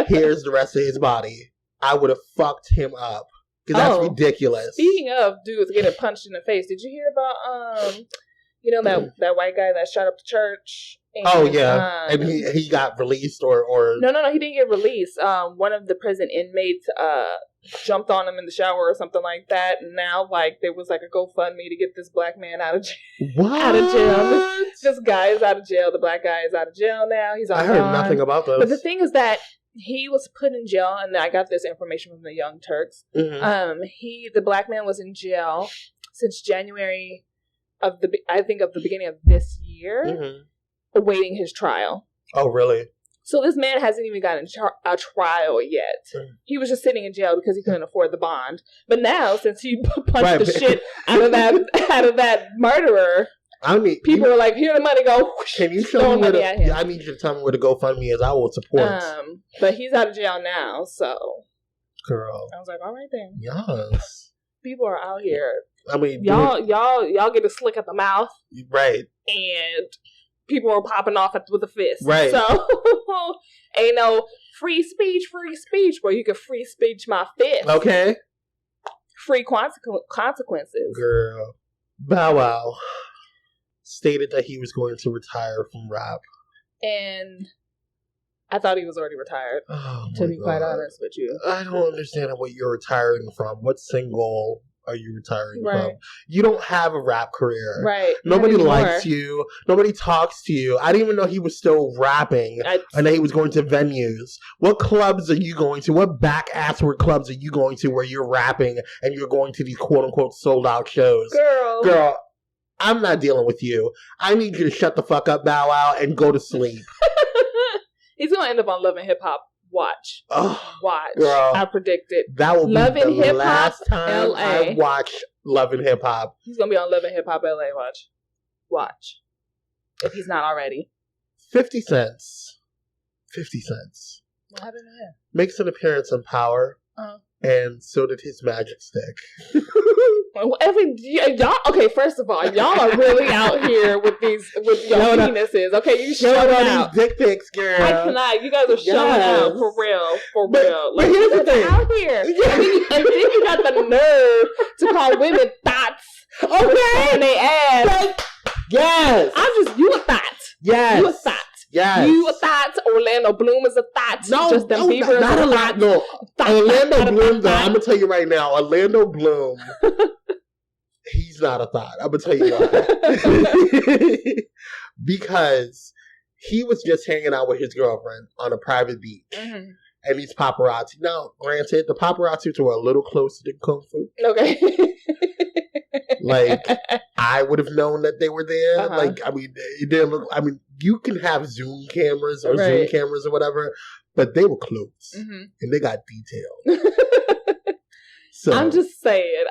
Here's the rest of his body. I would have fucked him up. Because that's ridiculous. Speaking of dudes getting punched in the face, did you hear about that white guy that shot up the church? And, and he got released or No, he didn't get released. One of the prison inmates jumped on him in the shower or something like that. And now, like, there was like a GoFundMe to get this black man out of jail. What? Out of jail. This guy is out of jail. The black guy is out of jail now. He's on. I heard nothing about this. But the thing is that he was put in jail, and I got this information from the Young Turks. Mm-hmm. The black man was in jail since January of the beginning of this year, awaiting his trial. Oh, really? So this man hasn't even gotten a trial yet. He was just sitting in jail because he couldn't afford the bond. But now, since he punched the shit out of that murderer. I mean, people are like, here the money go. Can you show me I need you to tell me where the GoFundMe is. I will support. But he's out of jail now, so. Girl. I was like, all right then. Yes. People are out here. I mean, y'all get a slick at the mouth. Right. And people are popping off with a fist. Right. So, ain't no free speech where you can free speech my fist. Okay. Free consequences. Girl. Bow Wow stated that he was going to retire from rap. And I thought he was already retired, to be quite honest with you. I don't understand what you're retiring from. What single are you retiring from? You don't have a rap career. Right. Nobody likes you. Nobody talks to you. I didn't even know he was still rapping and that he was going to venues. What clubs are you going to? What back-assward clubs are you going to where you're rapping and you're going to these quote-unquote sold-out shows? Girl, I'm not dealing with you. I need you to shut the fuck up, Bow Wow, and go to sleep. He's going to end up on Love and Hip Hop. Watch. Watch. Girl, I predict it. That will Love be and the Hip last Hop, time LA. I watch Love and Hip Hop. He's going to be on Love and Hip Hop LA. Watch. If he's not already. 50 cents. 50 cents. What happened to him? Makes an appearance on Power. And so did his magic stick. Y'all, okay, first of all, y'all are really out here with your penises. Okay, you showing out. These dick pics, girl. I cannot. You guys are showing out for real. But here's the thing. Out here. And then you got the nerve to call women thots. Okay. And they ass. Yes. You a thot. Yes. You a thot. Yes. You a thot. Orlando Bloom is a thot. No, Justin Bieber not is a lot. No. Orlando Bloom, though, I'm going to tell you right now, Orlando Bloom, he's not a thot. I'm going to tell you why. Because he was just hanging out with his girlfriend on a private beach. Mm-hmm. And these paparazzi. Now, granted, the paparazzi were a little closer to Kung Fu. Okay. Like, I would have known that they were there. Uh-huh. Like, I mean, it didn't look. I mean, you can have Zoom cameras or Zoom cameras or whatever, but they were close and they got detailed. So, I'm just saying,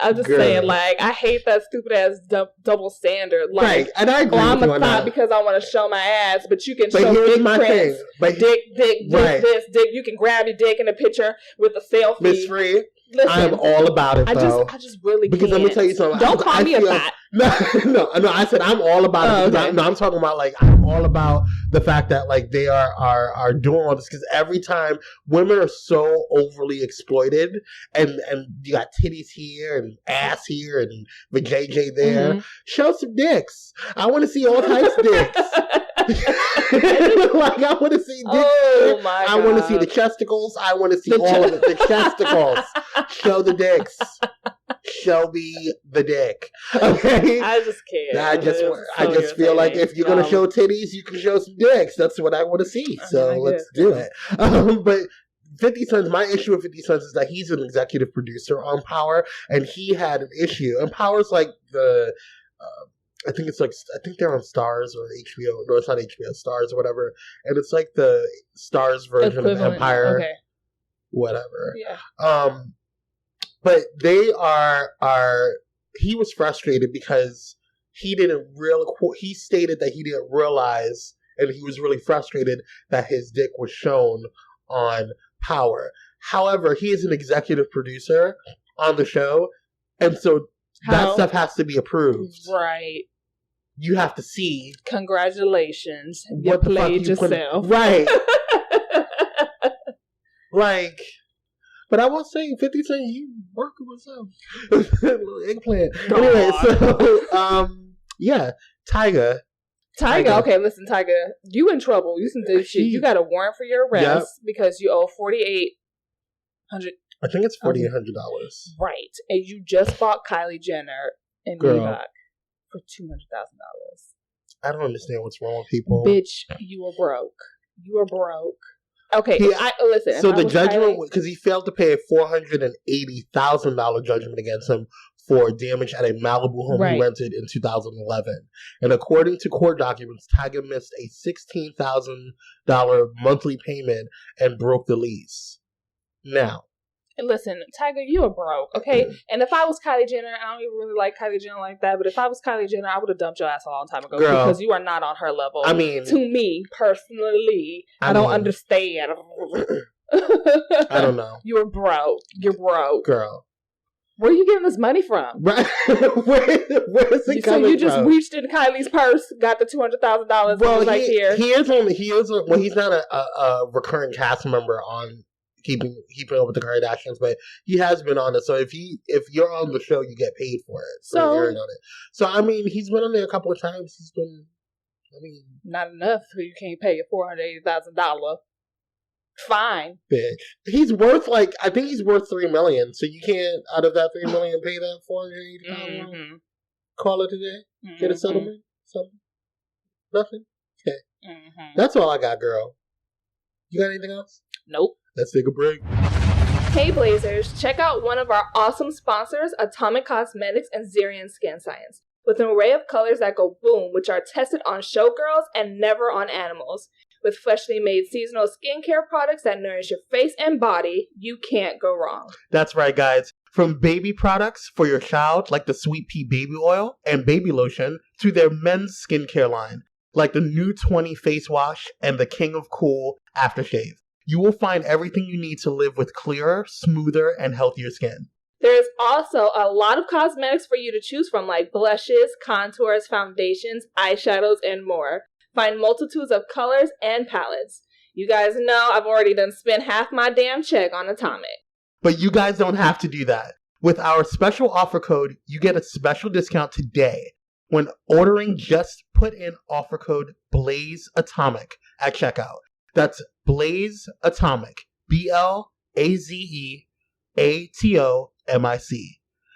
like, I hate that stupid ass double standard. Like, right, and I agree I'm with a thot because I want to show my ass, but you can show here's big my prints, thing. Dick, this, dick. You can grab your dick in a picture with a selfie. Miss Free, listen, I am all about it, though. I just really because can't. I'm gonna tell you something. Don't call me a thot. No. I said I'm all about it. Okay. I'm talking about, like, I'm all about the fact that, like, they are doing all this because every time women are so overly exploited and you got titties here and ass here and the JJ there. Show some dicks. I want to see all types of dicks. Like, I want to see dicks. Oh my God. I want to see the chesticles. I want to see all of it. The chesticles. Show the dicks. Shelby the dick. Okay, I just can't. I just feel like if you're gonna show titties, you can show some dicks. That's what I want to see. So let's do it. But 50 Cent's, my issue with 50 Cent is that he's an executive producer on Power, and he had an issue. And Power's like the, I think they're on Stars or HBO. No, it's not HBO, Stars or whatever. And it's like the Stars version of Empire. Okay. Whatever. Yeah. But they he was frustrated because he stated that he didn't realize, and he was really frustrated that his dick was shown on Power. However, he is an executive producer on the show, and so that stuff has to be approved. Right. You have to see. Congratulations. You played yourself. Right. Like, but I will say 50 Cent, he working with some eggplant. Anyway, so yeah, Tyga. Okay, listen, Tyga, you in trouble. You some shit. You got a warrant for your arrest because you owe $4,800. I think it's $4,800. Right, and you just bought Kylie Jenner and Maybach for $200,000. I don't understand what's wrong with people. Bitch, you are broke. You are broke. Okay, listen. So the judgment, because he failed to pay a $480,000 judgment against him for damage at a Malibu home he rented in 2011. And according to court documents, Tyga missed a $16,000 monthly payment and broke the lease. Now. And listen, Tyga, you are broke, okay? And if I was Kylie Jenner, I don't even really like Kylie Jenner like that, but if I was Kylie Jenner, I would have dumped your ass a long time ago. Girl, because you are not on her level. I mean, to me, personally, I don't understand. I don't know. You are broke. You're broke. Girl. Where are you getting this money from? Right. Where is it coming from? So you just reached in Kylie's purse, got the $200,000. Well, here. He's not a recurring cast member on keeping up with the Kardashians, but he has been on it. So if you're on the show, you get paid for it. So airing on it. So I mean, he's been on there a couple of times. Not enough. So you can't pay a $480,000 fine. Bitch, he's worth I think he's worth $3 million. So you can't out of that $3 million pay that $480,000. Call it a day. Get a settlement. Something. Nothing. Okay. That's all I got, girl. You got anything else? Nope. Let's take a break. Hey Blazers, check out one of our awesome sponsors, Atomic Cosmetics and Zirian Skin Science. With an array of colors that go boom, which are tested on showgirls and never on animals. With freshly made seasonal skincare products that nourish your face and body, you can't go wrong. That's right, guys. From baby products for your child, like the Sweet Pea Baby Oil and Baby Lotion, to their men's skincare line, like the new 20 Face Wash and the King of Cool Aftershave. You will find everything you need to live with clearer, smoother, and healthier skin. There is also a lot of cosmetics for you to choose from, like blushes, contours, foundations, eyeshadows, and more. Find multitudes of colors and palettes. You guys know I've already done spent half my damn check on Atomic. But you guys don't have to do that. With our special offer code, you get a special discount today. When ordering, just put in offer code BLAZEATOMIC at checkout. That's Blaze Atomic. BLAZEATOMIC.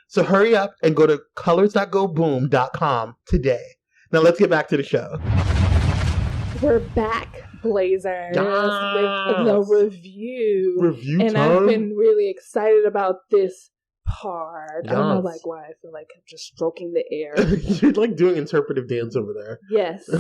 So hurry up and go to colors.goboom.com today. Now let's get back to the show. We're back, Blazers, with the review. Review and time. I've been really excited about this part. Yes. I don't know why I feel like I'm just stroking the air. You're like doing interpretive dance over there. Yes.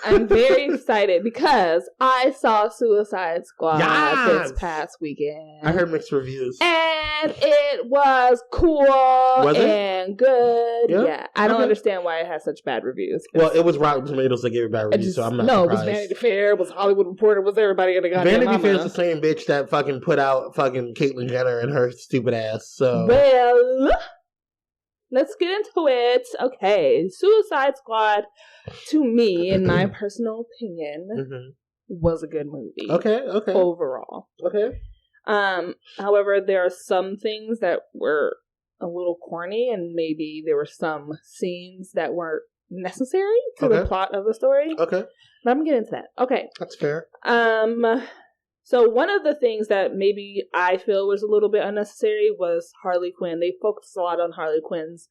I'm very excited because I saw Suicide Squad this past weekend. I heard mixed reviews. And it was cool and good. Yeah. I don't understand why it has such bad reviews. Well, it was Rotten Tomatoes that gave it bad reviews, so I'm not surprised. No, it was Vanity Fair, it was Hollywood Reporter, it was everybody in the goddamn Vanity Fair is the same bitch that fucking put out fucking Caitlyn Jenner and her stupid ass, so... Well, let's get into it. Okay, Suicide Squad, to me, in my personal opinion, was a good movie. Okay. Overall. Okay. However, there are some things that were a little corny, and maybe there were some scenes that weren't necessary to the plot of the story. Okay. But I'm gonna get into that. Okay. That's fair. So one of the things that maybe I feel was a little bit unnecessary was Harley Quinn. They focused a lot on Harley Quinn's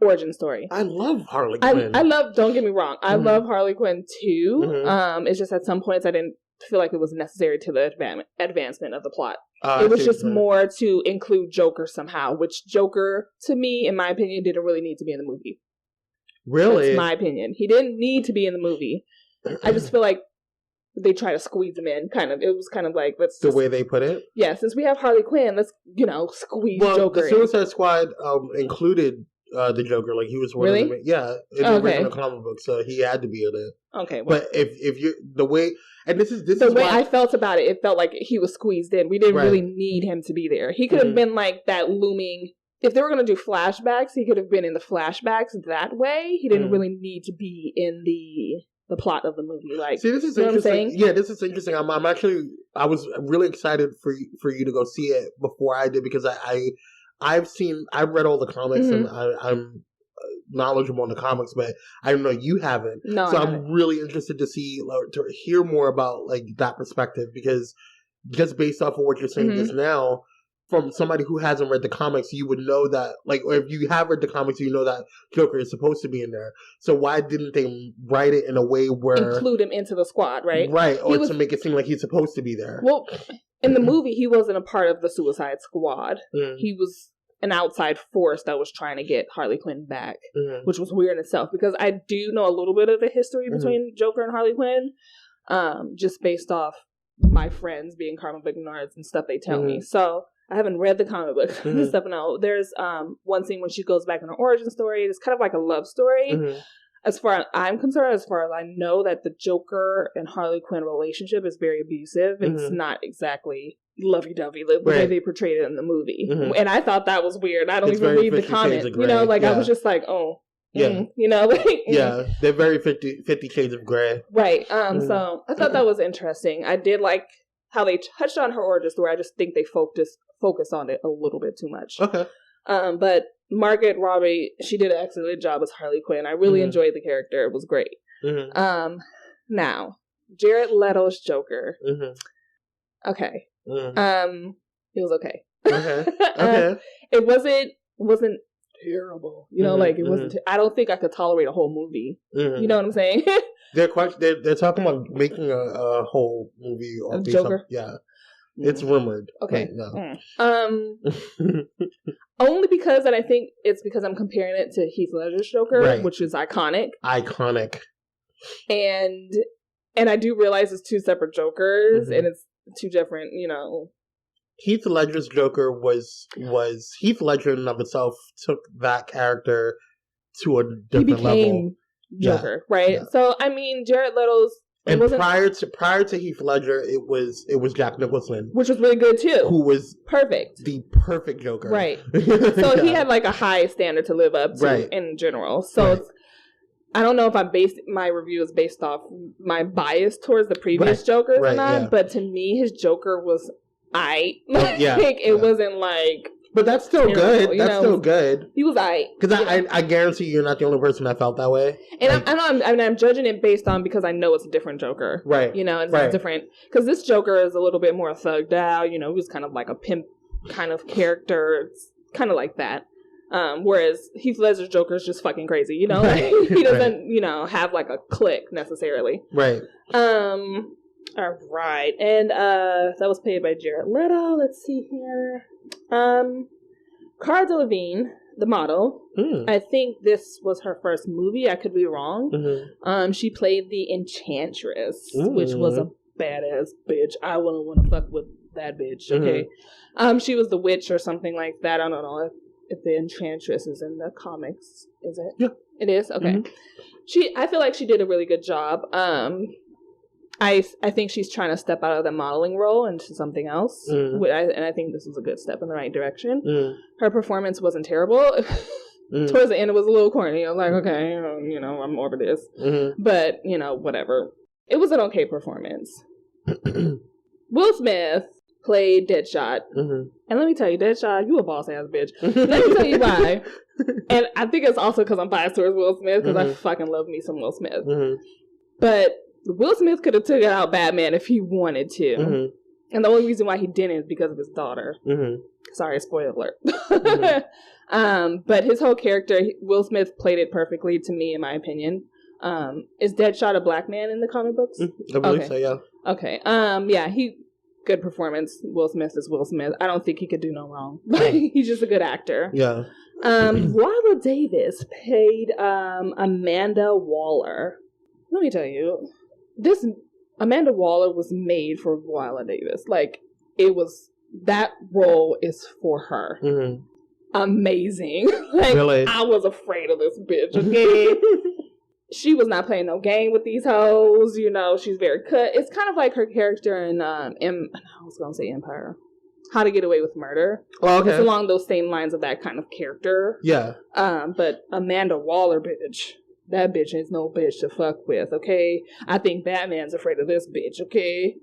origin story. I love Harley Quinn. I love, don't get me wrong, I love Harley Quinn too. It's just at some points I didn't feel like it was necessary to the advancement of the plot. It was just more to include Joker somehow, which Joker, to me, in my opinion, didn't really need to be in the movie. Really? That's my opinion. He didn't need to be in the movie. I just feel like they try to squeeze him in, kind of. It was kind of like, way they put it? Yeah, since we have Harley Quinn, let's, squeeze Joker the Suicide Squad included the Joker. Like, he was one of them. Yeah, in the original comic book, so he had to be in it. Okay. Well, but if you're, the way, and this is the way I felt about it, it felt like he was squeezed in. We didn't really need him to be there. He could have been like that looming, if they were going to do flashbacks, he could have been in the flashbacks that way. He didn't really need to be in the plot of the movie. Like, see, this is interesting. Yeah, this is interesting. I was really excited for you to go see it before I did, because I've read all the comics and I'm knowledgeable in the comics, but I don't know, you haven't. No, so I'm really interested to hear more about like that perspective, because just based off of what you're saying just now, from somebody who hasn't read the comics, you would know that, like, or if you have read the comics, you know that Joker is supposed to be in there. So why didn't they write it in a way where include him into the squad, right? Right, or to make it seem like he's supposed to be there. Well, in the movie, he wasn't a part of the Suicide Squad. He was an outside force that was trying to get Harley Quinn back, which was weird in itself, because I do know a little bit of the history between Joker and Harley Quinn, just based off my friends being comic book nerds and stuff they tell me. So I haven't read the comic book and stuff. No, there's one scene when she goes back in her origin story. It's kind of like a love story. As far as I'm concerned, as far as I know, that the Joker and Harley Quinn relationship is very abusive. It's not exactly lovey-dovey the way they portrayed it in the movie. And I thought that was weird. I don't even read the comment. I was just like, oh. Yeah. Yeah, they're very 50 Shades of Grey. Right. So I thought that was interesting. I did like how they touched on her origin story. I just think they focus on it a little bit too much. Okay. But Margaret Robbie, she did an excellent job as Harley Quinn. I really enjoyed the character. It was great. Now, Jared Leto's Joker. Okay. It was okay. Okay. It wasn't terrible. Like, it wasn't. I don't think I could tolerate a whole movie. You know what I'm saying? They're talking about making a whole movie of Joker. Yeah. It's rumored. Okay. Only because, and I think it's because I'm comparing it to Heath Ledger's Joker, which is iconic. Iconic. And I do realize it's two separate Jokers, and it's two different, Heath Ledger's Joker was Heath Ledger in and of itself took that character to a different level. Joker, right? Yeah. So I mean, Jared Leto's. And prior to Heath Ledger, it was Jack Nicholson, which was really good too. Who was perfect, the perfect Joker, right? So he had like a high standard to live up to in general. So it's, I don't know if my review is based off my bias towards the previous Jokers or not, but to me, his Joker was it wasn't like. But that's still good. That's still good. He was because I guarantee you're not the only person that felt that way. And I'm judging it based on, because I know it's a different Joker, right? It's different, because this Joker is a little bit more thugged out. He was kind of like a pimp kind of character. It's kind of like that. Whereas Heath Ledger's Joker is just fucking crazy. He doesn't have like a clique necessarily. Right. All right, and that was played by Jared Leto. Let's see here. Cara Delevingne, the model. I think this was her first movie. I could be wrong. She played the Enchantress, which was a badass bitch. I wouldn't want to fuck with that bitch. Okay. She was the witch or something like that. I don't know if the Enchantress is in the comics. Is it? Yeah, it is. Okay. I feel like she did a really good job. I think she's trying to step out of the modeling role into something else. And I think this is a good step in the right direction. Her performance wasn't terrible. Towards the end, it was a little corny. I was like, okay, I'm over this. But, whatever. It was an okay performance. Will Smith played Deadshot. And let me tell you, Deadshot, you a boss-ass bitch. Let me tell you why. And I think it's also because I'm biased towards Will Smith, because I fucking love me some Will Smith. But Will Smith could have took out Batman if he wanted to. And the only reason why he didn't is because of his daughter. Mm-hmm. Sorry, spoiler alert. Mm-hmm. But his whole character, Will Smith played it perfectly to me, in my opinion. Is Deadshot a black man in the comic books? I believe so, yeah. Okay. Good performance. Will Smith is Will Smith. I don't think he could do no wrong. He's just a good actor. Yeah. Viola Davis played Amanda Waller. Let me tell you, this Amanda Waller was made for Viola Davis. Like, that role is for her. Mm-hmm. Amazing. Like, really? I was afraid of this bitch, okay? She was not playing no game with these hoes. You know, she's very cut. It's kind of like her character in I was going to say Empire. How to Get Away with Murder. Oh, okay. It's along those same lines of that kind of character. Yeah. But Amanda Waller, bitch. That bitch is no bitch to fuck with, okay? I think Batman's afraid of this bitch, okay?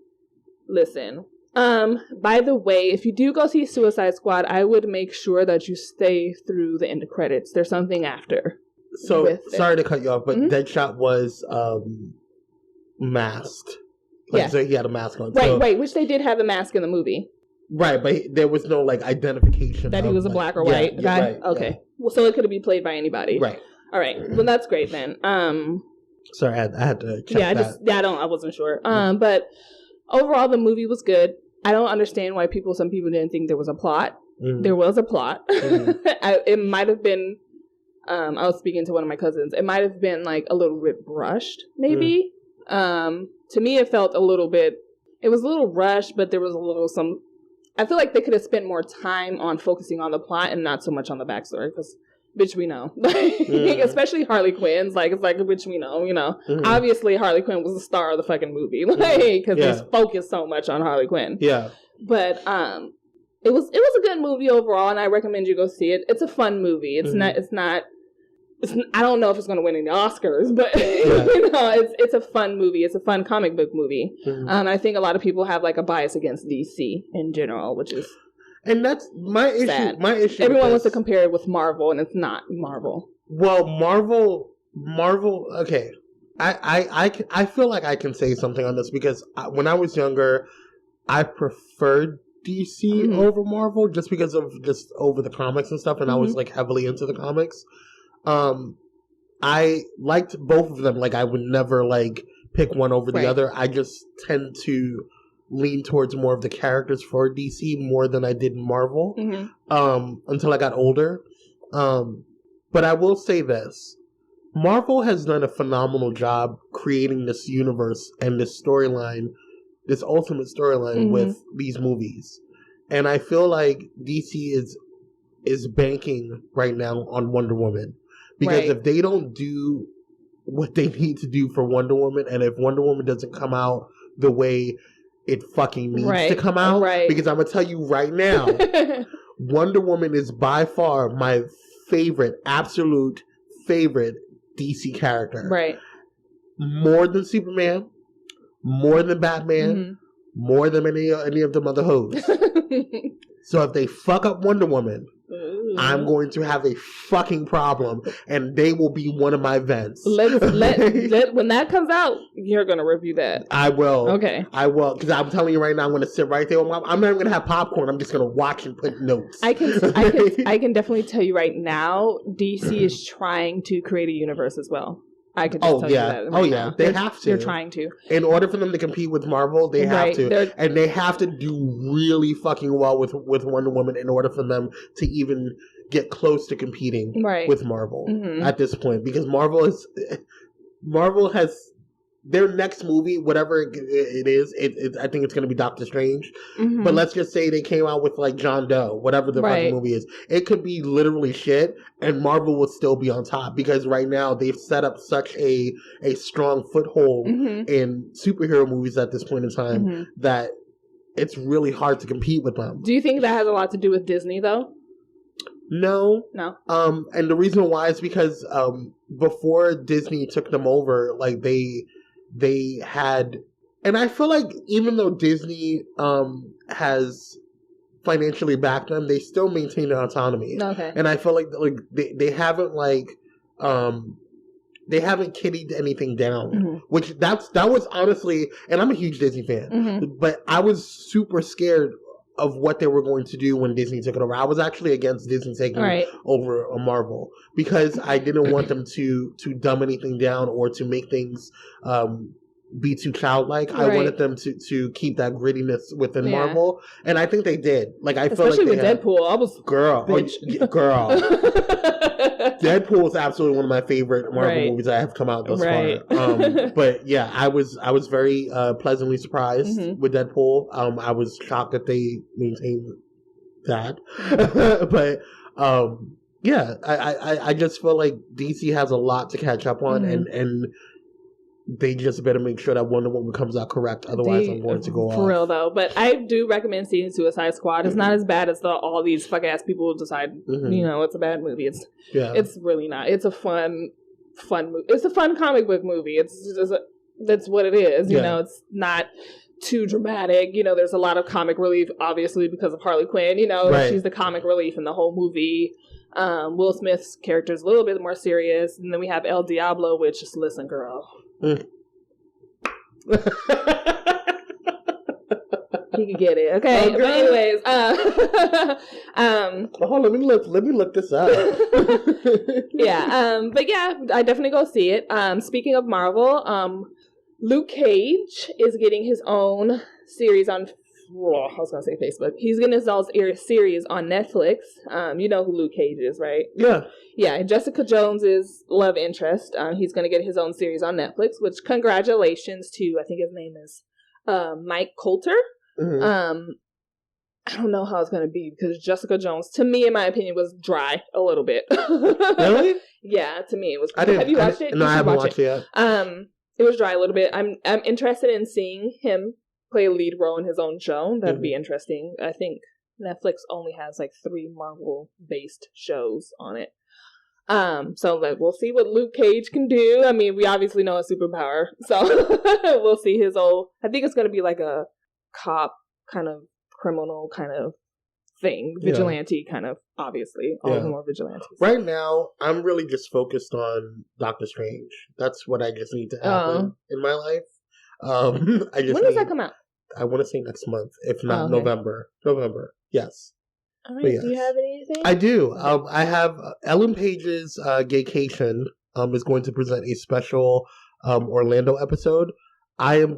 Listen. By the way, if you do go see Suicide Squad, I would make sure that you stay through the end credits. There's something after. So, sorry to cut you off, but Deadshot was masked. Like, yeah. So he had a mask on. Right, which they did have a mask in the movie. Right, but there was no, like, identification. That he was a black or white guy? Right, okay. Yeah. Well, so it could be played by anybody. Right. All right. Well, that's great then. Sorry, I had to check that. I wasn't sure. But overall, the movie was good. I don't understand why some people didn't think there was a plot. Mm-hmm. There was a plot. Mm-hmm. It might have been... I was speaking to one of my cousins. It might have been like a little bit rushed, maybe. To me, it felt a little bit. It was a little rushed, but there was a little some. I feel like they could have spent more time on focusing on the plot and not so much on the backstory. Because, bitch, we know, especially Harley Quinn's. Like, it's like, bitch, we know. You know, obviously Harley Quinn was the star of the fucking movie, because they focused so much on Harley Quinn. Yeah, but it was a good movie overall, and I recommend you go see it. It's a fun movie. It's not. I don't know if it's going to win any Oscars, but you know, it's a fun movie. It's a fun comic book movie. I think a lot of people have like a bias against DC in general, which is that's my issue. Sad. My issue. Everyone wants to compare it with Marvel, and it's not Marvel. Well, Marvel. Okay, I feel like I can say something on this because when I was younger, I preferred DC over Marvel just because of over the comics and stuff, and I was like heavily into the comics. I liked both of them. Like, I would never like pick one over the other. I just tend to lean towards more of the characters for DC more than I did Marvel. Until I got older. But I will say this: Marvel has done a phenomenal job creating this universe and this storyline, this ultimate storyline with these movies. And I feel like DC is banking right now on Wonder Woman. Because if they don't do what they need to do for Wonder Woman, and if Wonder Woman doesn't come out the way it fucking needs to come out, because I'm going to tell you right now, Wonder Woman is by far my absolute favorite DC character. Right. More than Superman, more than Batman, more than any of them other hoes. So if they fuck up Wonder Woman... I'm going to have a fucking problem, and they will be one of my vents. Let when that comes out, you're going to review that. I will. Okay. I will, because I'm telling you right now, I'm going to sit right there. I'm not even going to have popcorn. I'm just going to watch and put notes. I can definitely tell you right now, DC is trying to create a universe as well. I could just tell you that. Right now. They have to. They're trying to. In order for them to compete with Marvel, they have to. And they have to do really fucking well with Wonder Woman in order for them to even get close to competing with Marvel at this point. Because Marvel has their next movie, whatever it is, I think it's going to be Doctor Strange. But let's just say they came out with like John Doe, whatever the fucking movie is. It could be literally shit, and Marvel would still be on top because right now they've set up such a strong foothold in superhero movies at this point in time that it's really hard to compete with them. Do you think that has a lot to do with Disney, though? No. And the reason why is because before Disney took them over, like they had, and I feel like even though Disney has financially backed them, they still maintain their autonomy. Okay. And I feel like they haven't they haven't kiddied anything down, which that was honestly, and I'm a huge Disney fan, but I was super scared of what they were going to do when Disney took it over. I was actually against Disney taking over a Marvel because I didn't want them to dumb anything down or to make things be too childlike. I wanted them to keep that grittiness within Marvel, and I think they did. Like I felt like with Deadpool, I was girl. Deadpool is absolutely one of my favorite Marvel movies that have come out thus far. But yeah, I was very pleasantly surprised with Deadpool. I was shocked that they maintained that, but yeah, I just feel like DC has a lot to catch up on, and they just better make sure that Wonder Woman comes out correct. Otherwise, I'm going to go off. For real, though. But I do recommend seeing Suicide Squad. It's not as bad as all these fuck-ass people decide, it's a bad movie. It's really not. It's a fun movie. It's a fun comic book movie. It's just, that's what it is. You know, it's not too dramatic. You know, there's a lot of comic relief, obviously, because of Harley Quinn. You know, she's the comic relief in the whole movie. Will Smith's character is a little bit more serious. And then we have El Diablo, which is, listen, girl. He could get it, okay? But anyways, hold on, let me look this up. But yeah, I definitely go see it. Speaking of Marvel, Luke Cage is getting his own series on. I was gonna say Facebook. He's getting his own series on Netflix. You know who Luke Cage is, right? Yeah. Jessica Jones's love interest. He's gonna get his own series on Netflix. Which congratulations to, I think his name is Mike Coulter. I don't know how it's gonna be because Jessica Jones, to me, in my opinion, was dry a little bit. Really? Yeah, to me it was. Have you watched it? No, I haven't watched it yet. It was dry a little bit. I'm interested in seeing him play a lead role in his own show. That'd be interesting. I think Netflix only has like 3 Marvel-based shows on it. So we'll see what Luke Cage can do. I mean, we obviously know a superpower, so we'll see his old. I think it's going to be like a cop kind of criminal kind of thing, vigilante kind of. Obviously, all of them are vigilantes. Right now, I'm really just focused on Doctor Strange. That's what I just need to happen in my life. When does that come out? I want to say next month, if not November. November, yes. All right. Yes. Do you have anything? I do. I have Ellen Page's Gaycation is going to present a special Orlando episode. I am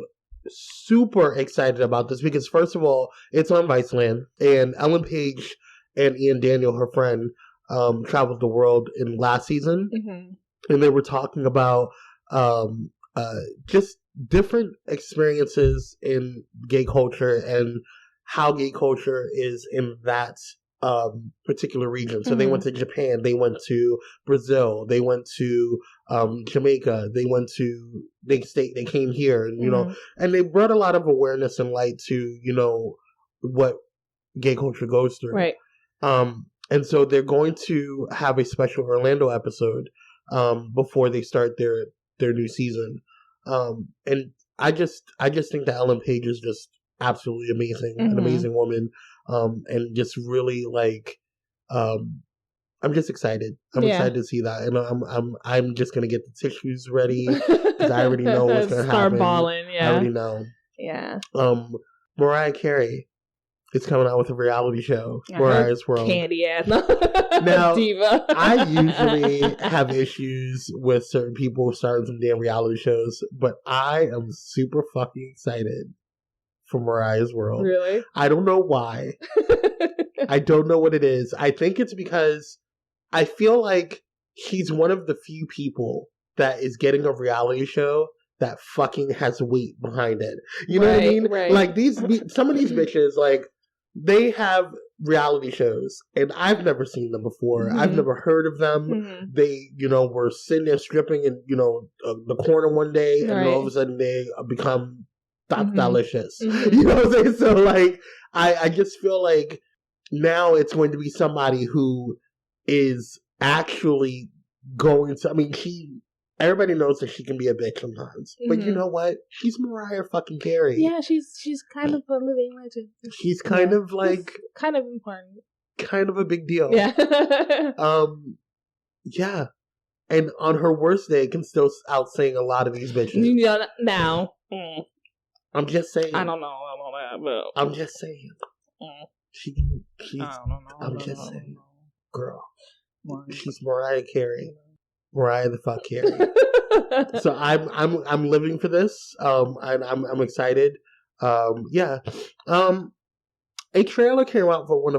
super excited about this because, first of all, it's on Viceland, and Ellen Page and Ian Daniel, her friend, traveled the world in last season, and they were talking about just different experiences in gay culture and how gay culture is in that particular region. So they went to Japan, they went to Brazil, they went to Jamaica, they came here, and you know, and they brought a lot of awareness and light to, you know, what gay culture goes through. Right. And so they're going to have a special Orlando episode before they start their new season. And I just think that Ellen Page is just absolutely amazing, an amazing woman, and just really like, I'm just excited. I'm excited to see that, and I'm just gonna get the tissues ready because I already know what's gonna happen. Start bawling, I already know. Yeah. Mariah Carey is coming out with a reality show, Mariah's World. Candy ass. Now, diva. I usually have issues with certain people starting some damn reality shows, but I am super fucking excited for Mariah's World. Really? I don't know why. I don't know what it is. I think it's because I feel like she's one of the few people that is getting a reality show that fucking has weight behind it. You know what I mean? Right. Like some of these bitches, like, they have reality shows, and I've never seen them before. I've never heard of them. They, you know, were sitting there stripping in, you know, the corner one day, and all of a sudden they become delicious. You know what I'm saying? So, like, I just feel like now it's going to be somebody who is actually going to, I mean, everybody knows that she can be a bitch sometimes. But you know what? She's Mariah fucking Carey. Yeah, she's kind of a living legend. She's kind of like... kind of important. Kind of a big deal. Yeah. Yeah. And on her worst day, can still outsing a lot of these bitches. Now. I'm just saying. I don't know that, but... I'm just saying. She's I don't know. I'm just saying. Girl. She's Mariah Carey. Mariah the fuck Carey. So I'm living for this. And I'm excited. Yeah. A trailer came out for one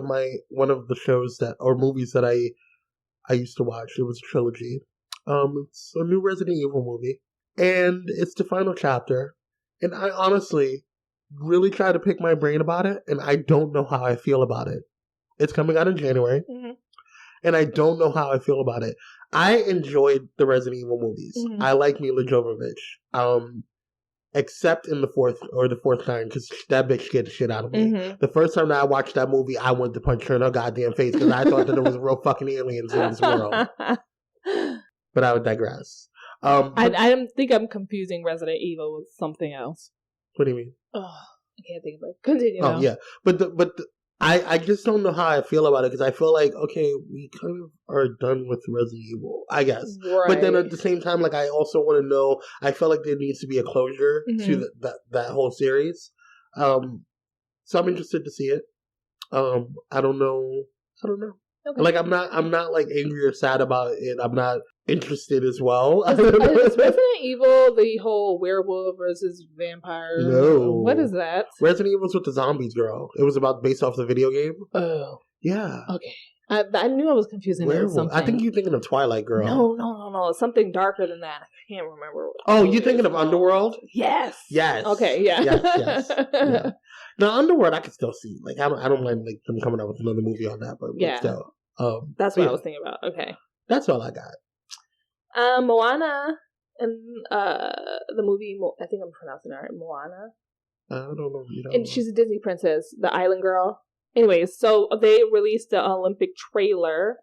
of the shows or movies that I used to watch. It was a trilogy. It's a new Resident Evil movie, and it's the final chapter. And I honestly really try to pick my brain about it, and I don't know how I feel about it. It's coming out in January, and I don't know how I feel about it. I enjoyed the Resident Evil movies. I like Mila Jovovich. Except in the fourth time, because that bitch scared the shit out of me. The first time that I watched that movie, I wanted to punch her in her goddamn face because I thought that there was real fucking aliens in this world. But I would digress. I think I'm confusing Resident Evil with something else. What do you mean? Oh, I can't think of it. Continue. Oh, yeah. But I just don't know how I feel about it because I feel like, okay, we kind of are done with Resident Evil, I guess. Right. But then at the same time, like, I also want to know, I feel like there needs to be a closure to that whole series. So I'm interested to see it. I don't know. Okay. Like, I'm not like angry or sad about it. I'm not interested as well. Is Resident Evil the whole werewolf versus vampire? No. What is that? Resident Evil's with the zombies, girl. It was based off the video game. Oh. Yeah. Okay. I knew I was confusing it with something. I think you're thinking of Twilight, girl. No. It's something darker than that. I can't remember. Oh, you're thinking of Underworld? Yes. Okay, yeah. Yes. Yeah. Now, Underworld, I can still see. Like, I don't mind like them coming out with another movie on that, but still. That's what I was thinking about. Okay. That's all I got. Moana and the movie, I think I'm pronouncing it right, Moana. I don't know. And she's a Disney princess, the island girl. Anyways, so they released the Olympic trailer.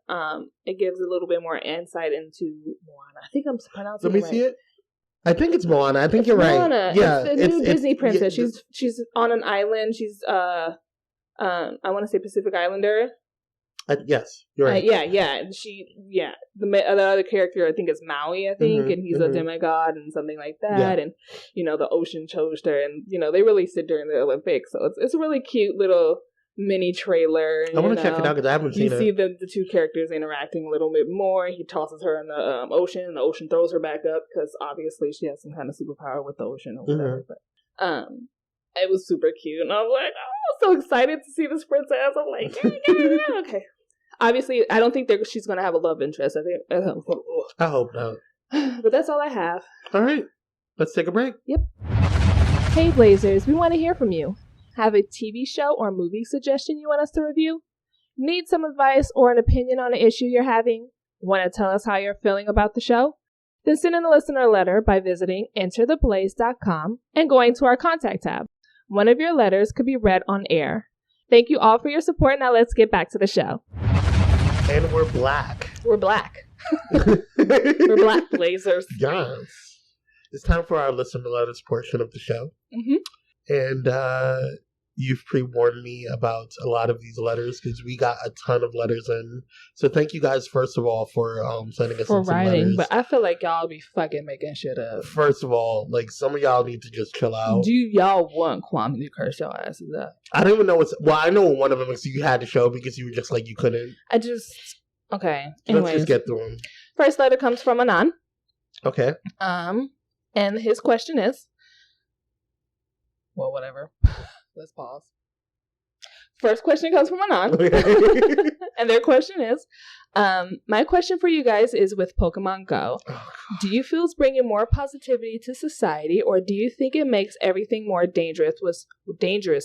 It gives a little bit more insight into Moana. I think I'm pronouncing it right. Let me see it. I think it's Moana. I think you're Moana. Right. Yeah, it's the new Disney princess. Yeah, she's on an island. She's I want to say Pacific Islander. Yes, you're right. Yeah. The other character, I think, is Maui, I think, and he's a demigod and something like that. Yeah. And, the ocean chose her, and, they released it during the Olympics. So it's a really cute little mini trailer. I want to check it out because I haven't seen it. You see the two characters interacting a little bit more. He tosses her in the ocean, and the ocean throws her back up because obviously she has some kind of superpower with the ocean or whatever. But it was super cute, and I was like, oh, I'm so excited to see this princess. I'm like, yeah. Okay. Obviously, I don't think she's going to have a love interest. I hope not. But that's all I have. All right. Let's take a break. Yep. Hey, Blazers, we want to hear from you. Have a TV show or movie suggestion you want us to review? Need some advice or an opinion on an issue you're having? Want to tell us how you're feeling about the show? Then send in a listener letter by visiting entertheblaze.com and going to our contact tab. One of your letters could be read on air. Thank you all for your support. Now let's get back to the show. And we're black. We're black. We're black Blazers. Yes. It's time for our listener letters portion of the show. And you've pre-warned me about a lot of these letters because we got a ton of letters in. So thank you guys, first of all, for sending us some letters. But I feel like y'all be fucking making shit up. First of all, like, some of y'all need to just chill out. Do y'all want Kwame to curse your asses up? I don't even know I know one of them is you had to show because you were just like, you couldn't. Okay. Anyways, let's just get through them. First letter comes from Anan. Okay. And his question is, well, whatever. Let's pause. First question comes from Anan. And their question is, my question for you guys is with Pokemon Go. Do you feel it's bringing more positivity to society, or do you think it makes everything more dangerous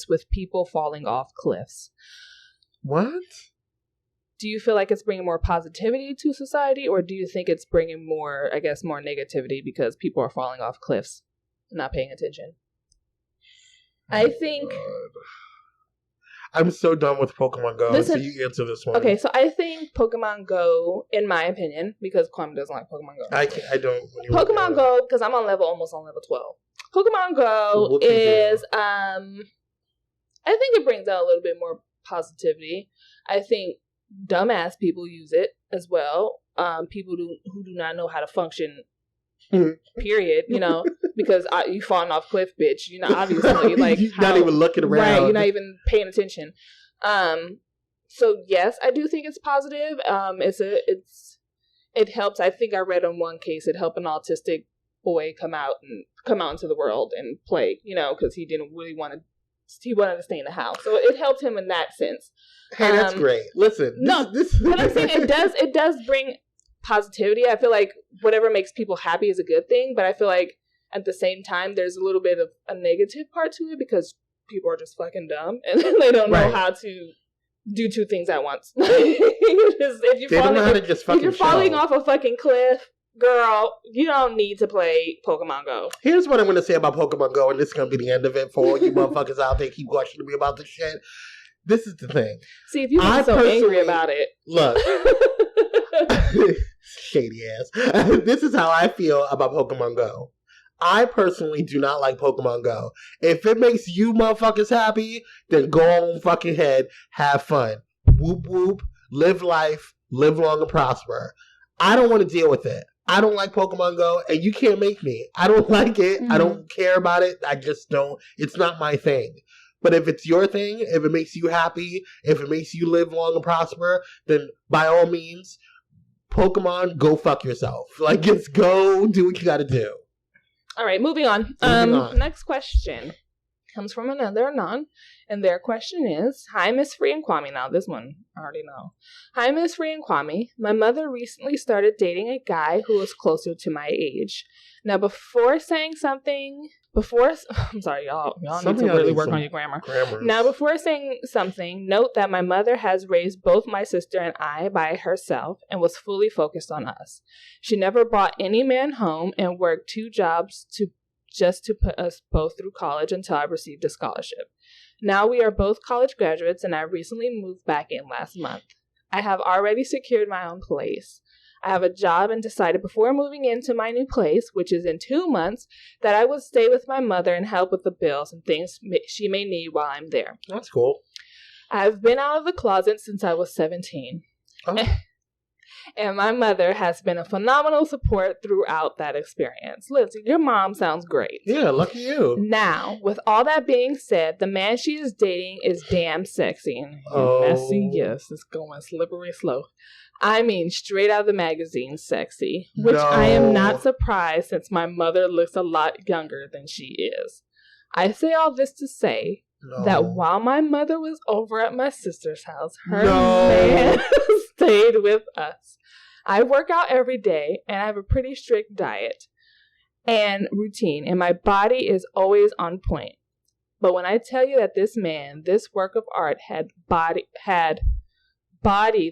with people falling off cliffs? What? Do you feel like it's bringing more positivity to society, or do you think it's bringing more negativity because people are falling off cliffs and not paying attention? I think... I'm so done with Pokemon Go. Listen, so you answer this one. Okay, so I think Pokemon Go, in my opinion, because Kwame doesn't like Pokemon Go. I don't. Pokemon Go, because I'm almost on level 12. Pokemon Go is, I think it brings out a little bit more positivity. I think dumbass people use it as well. people who do not know how to function. Period. Because you falling off cliff, bitch. Obviously, like you're not even looking around. Right, you're not even paying attention. So yes, I do think it's positive. It helps. I think I read on one case it helped an autistic boy come out into the world and play. Because he didn't really want to. He wanted to stay in the house, so it helped him in that sense. Hey, that's great. Listen, but I'm saying it does bring positivity. I feel like whatever makes people happy is a good thing, but I feel like at the same time there's a little bit of a negative part to it because people are just fucking dumb and they don't know how to do two things at once. If you're falling off a fucking cliff, girl, you don't need to play Pokemon Go. Here's what I'm going to say about Pokemon Go, and this is going to be the end of it for all you motherfuckers out there keep questioning me about this shit. This is the thing. See, if you were so angry about it. Look. Shady ass. This is how I feel about Pokemon Go. I personally do not like Pokemon Go. If it makes you motherfuckers happy, then go on fucking head, have fun. Whoop whoop, live life, live long and prosper. I don't want to deal with it. I don't like Pokemon Go, and you can't make me. I don't like it. I don't care about it. I just don't. It's not my thing. But if it's your thing, if it makes you happy, if it makes you live long and prosper, then by all means, Pokemon, go fuck yourself. Like, just go do what you gotta do. All right, moving on. Next question comes from another Anon, and their question is, Hi, Miss Free and Kwame. Now, this one, I already know. Hi, Miss Free and Kwame. My mother recently started dating a guy who was closer to my age. Now, I'm sorry, y'all need to really work on your grammar. Now, before saying something, note that my mother has raised both my sister and I by herself and was fully focused on us. She never brought any man home and worked 2 jobs just to put us both through college until I received a scholarship. Now we are both college graduates and I recently moved back in last month. I have already secured my own place. I have a job and decided before moving into my new place, which is in 2 months, that I would stay with my mother and help with the bills and things she may need while I'm there. That's cool. I've been out of the closet since I was 17. Oh. And my mother has been a phenomenal support throughout that experience. Listen, your mom sounds great. Yeah, lucky you. Now, with all that being said, the man she is dating is damn sexy. Messy, yes, it's going slippery slow. I mean, straight out of the magazine sexy, which I am not surprised since my mother looks a lot younger than she is. I say all this to say that while my mother was over at my sister's house, her man stayed with us. I work out every day and I have a pretty strict diet and routine, and my body is always on point. But when I tell you that this man, this work of art, had body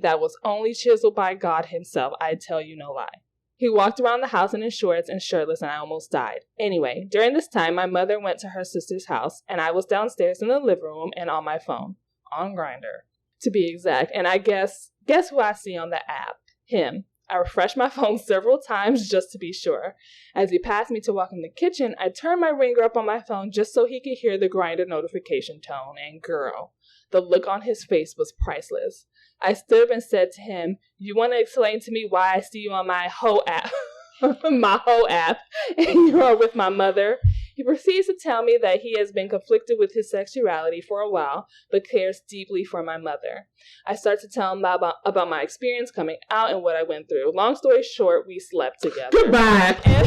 that was only chiseled by God himself, I tell you no lie. He walked around the house in his shorts and shirtless, and I almost died. Anyway, during this time, my mother went to her sister's house, and I was downstairs in the living room and on my phone. On Grindr, to be exact. And I guess who I see on the app? Him. I refreshed my phone several times just to be sure. As he passed me to walk in the kitchen, I turned my ringer up on my phone just so he could hear the Grindr notification tone, and girl, the look on his face was priceless. I stood up and said to him, "You want to explain to me why I see you on my whole app, my whole app, and you are with my mother?" He proceeds to tell me that he has been conflicted with his sexuality for a while, but cares deeply for my mother. I start to tell him about my experience coming out and what I went through. Long story short, we slept together. Goodbye. Are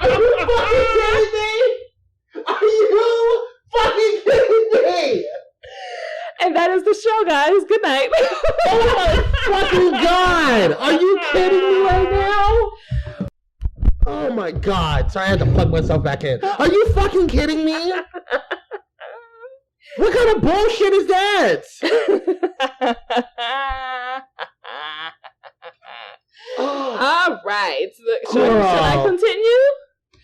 you fucking kidding me? Are you fucking kidding me? And that is the show, guys. Good night. Oh my fucking God. Are you kidding me right now? Oh my God. Sorry, I had to plug myself back in. Are you fucking kidding me? What kind of bullshit is that? All right. Should I continue?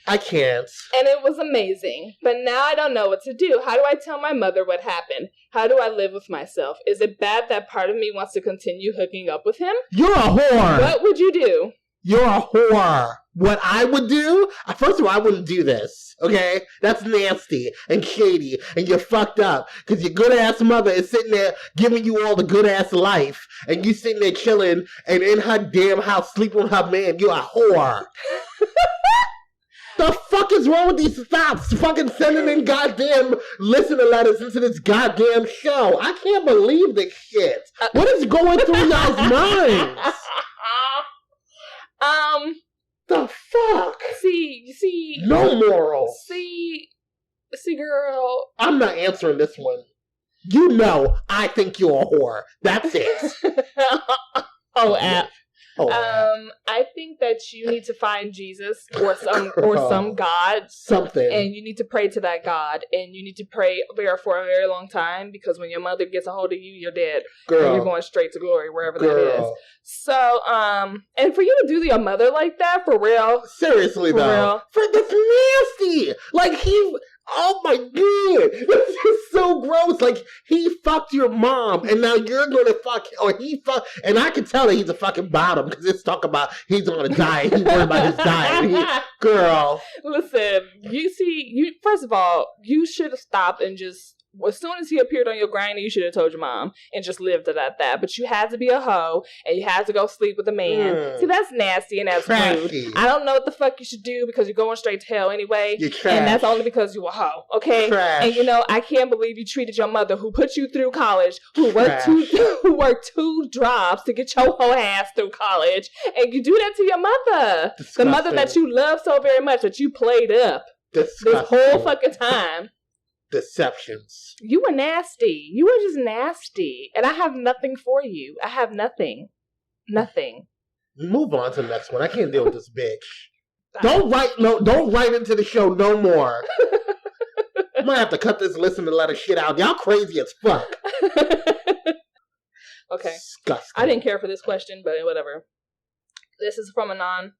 I can't. And it was amazing. But now I don't know what to do. How do I tell my mother what happened? How do I live with myself? Is it bad that part of me wants to continue hooking up with him? You're a whore. What would you do? You're a whore. What I would do? First of all, I wouldn't do this. Okay? That's nasty and shady. And you're fucked up. Because your good-ass mother is sitting there giving you all the good-ass life. And you sitting there chilling and in her damn house sleeping with her man. You're a whore. The fuck is wrong with these stops? Fucking sending in goddamn listener letters into this goddamn show. I can't believe this shit. What is going through y'all's minds? The fuck? See. No morals. See, girl. I'm not answering this one. You know, I think you're a whore. That's it. I think that you need to find Jesus or some God, something, and you need to pray to that God, and you need to pray for a very long time, because when your mother gets a hold of you, you're dead. Girl, and you're going straight to glory, wherever that is. So, and for you to do to your mother like that, for real, seriously though, that's nasty. Like oh my god, this is so gross. Like, he fucked your mom, and now you're gonna fuck, or he fuck, and I can tell that he's a fucking bottom, because it's talking about he's on a diet, he's worried about his diet. Girl. Listen, first of all, you should have stopped and just, as soon as he appeared on your grinder, you should have told your mom and just lived it at that. But you had to be a hoe, and you had to go sleep with a man. See, that's nasty and that's rude. I don't know what the fuck you should do, because you're going straight to hell anyway. You're trash. And that's only because you a hoe, okay? Trash. And I can't believe you treated your mother, who put you through college, who worked two jobs to get your whole ass through college, and you do that to your mother. Disgusting. The mother that you love so very much, that you played up this whole fucking time. Deceptions. You were nasty. You were just nasty. And I have nothing for you. I have nothing. Nothing. Move on to the next one. I can't deal with this bitch. Don't write into the show no more. I might have to cut this listener letter shit out. Y'all crazy as fuck. Okay. Disgusting. I didn't care for this question, but whatever. This is from Anon.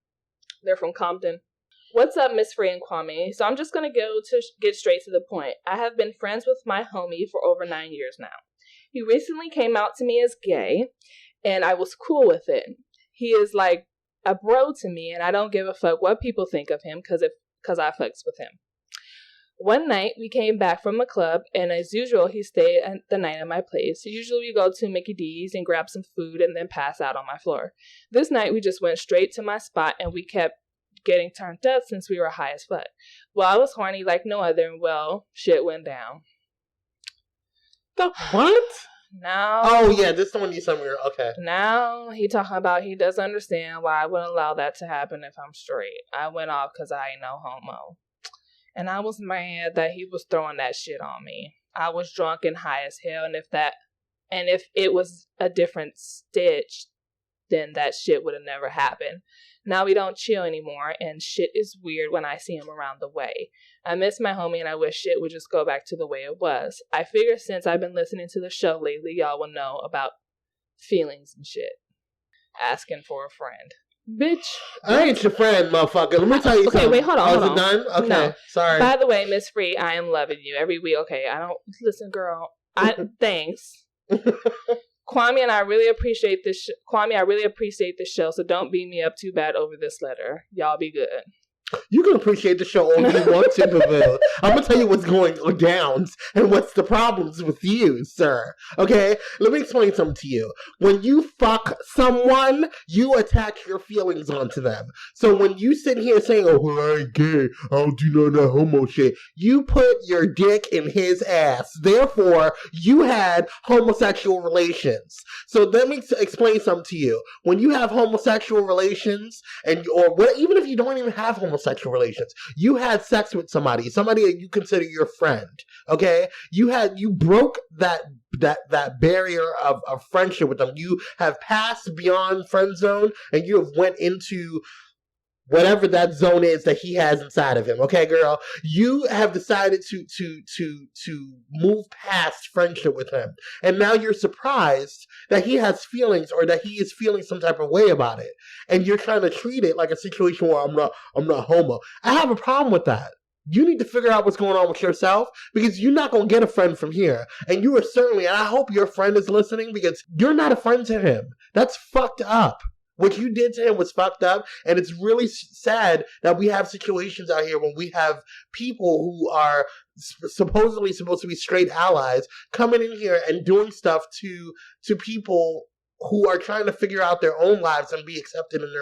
They're from Compton. What's up, Miss Free and Kwame? So I'm just going to get straight to the point. I have been friends with my homie for over 9 years now. He recently came out to me as gay, and I was cool with it. He is like a bro to me, and I don't give a fuck what people think of him, because I fucks with him. One night, we came back from a club, and as usual, he stayed the night at my place. Usually, we go to Mickey D's and grab some food and then pass out on my floor. This night, we just went straight to my spot, and we kept getting turned up since we were high as fuck. Well, I was horny like no other, and well, shit went down. The what? Now, oh yeah, this is the one you sent me. Okay. Now he talking about he doesn't understand why I wouldn't allow that to happen if I'm straight. I went off because I ain't no homo, and I was mad that he was throwing that shit on me. I was drunk and high as hell, and if it was a different stitch, then that shit would have never happened. Now we don't chill anymore, and shit is weird when I see him around the way. I miss my homie, and I wish shit would just go back to the way it was. I figure since I've been listening to the show lately, y'all will know about feelings and shit. Asking for a friend. Bitch. I ain't your friend, motherfucker. Let me tell you something. Okay, wait, hold on. Is it done? Okay, no. Sorry. By the way, Miss Free, I am loving you every week. Okay, I don't... Listen, girl. Thanks. Kwame and I really appreciate this. Kwame, I really appreciate this show, so don't beat me up too bad over this letter. Y'all be good. You can appreciate the show all you want to, Baville. I'm going to tell you what's going down and what's the problems with you, sir. Okay? Let me explain something to you. When you fuck someone, you attach your feelings onto them. So when you sit here saying, oh, well, I ain't gay, I don't do none of that homo shit, you put your dick in his ass. Therefore, you had homosexual relations. So let me explain something to you. When you have homosexual relations, even if you don't even have homosexual relations, you had sex with somebody that you consider your friend, okay? You broke that barrier of friendship with them. You have passed beyond friend zone, and you have went into whatever that zone is that he has inside of him, okay, girl? You have decided to move past friendship with him, and now you're surprised that he has feelings, or that he is feeling some type of way about it, and you're trying to treat it like a situation where I'm not homo. I have a problem with that. You need to figure out what's going on with yourself, because you're not going to get a friend from here. And you are certainly, and I hope your friend is listening, because you're not a friend to him. That's fucked up. What you did to him was fucked up, and it's really sad that we have situations out here when we have people who are supposedly supposed to be straight allies coming in here and doing stuff to people who are trying to figure out their own lives and be accepted in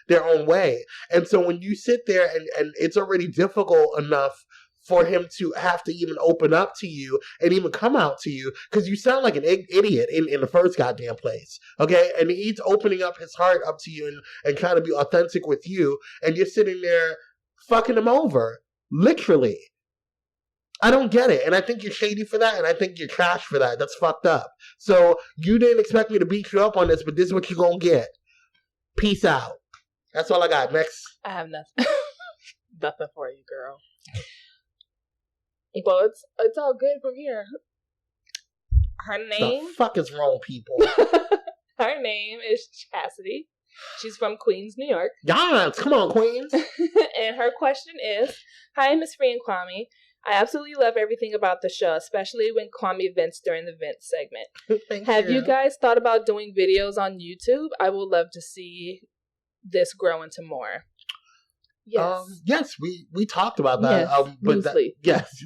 their own way. And so when you sit there and it's already difficult enough for him to have to even open up to you and even come out to you, because you sound like an idiot in the first goddamn place, okay? And he's opening up his heart up to you and trying to be authentic with you, and you're sitting there fucking him over, literally. I don't get it, and I think you're shady for that, and I think you're trash for that. That's fucked up. So you didn't expect me to beat you up on this, but this is what you're gonna get. Peace out. That's all I got. Next. I have nothing. Nothing for you, girl. Well, it's all good from here. Her name... The fuck is wrong, people? Her name is Chastity. She's from Queens, New York. Yes, come on, Queens. And her question is, hi, Miss Free and Kwame. I absolutely love everything about the show, especially when Kwame vents during the vent segment. Have you guys thought about doing videos on YouTube? I would love to see this grow into more. Yes. Yes, we talked about that. Yes, but loosely. Yes.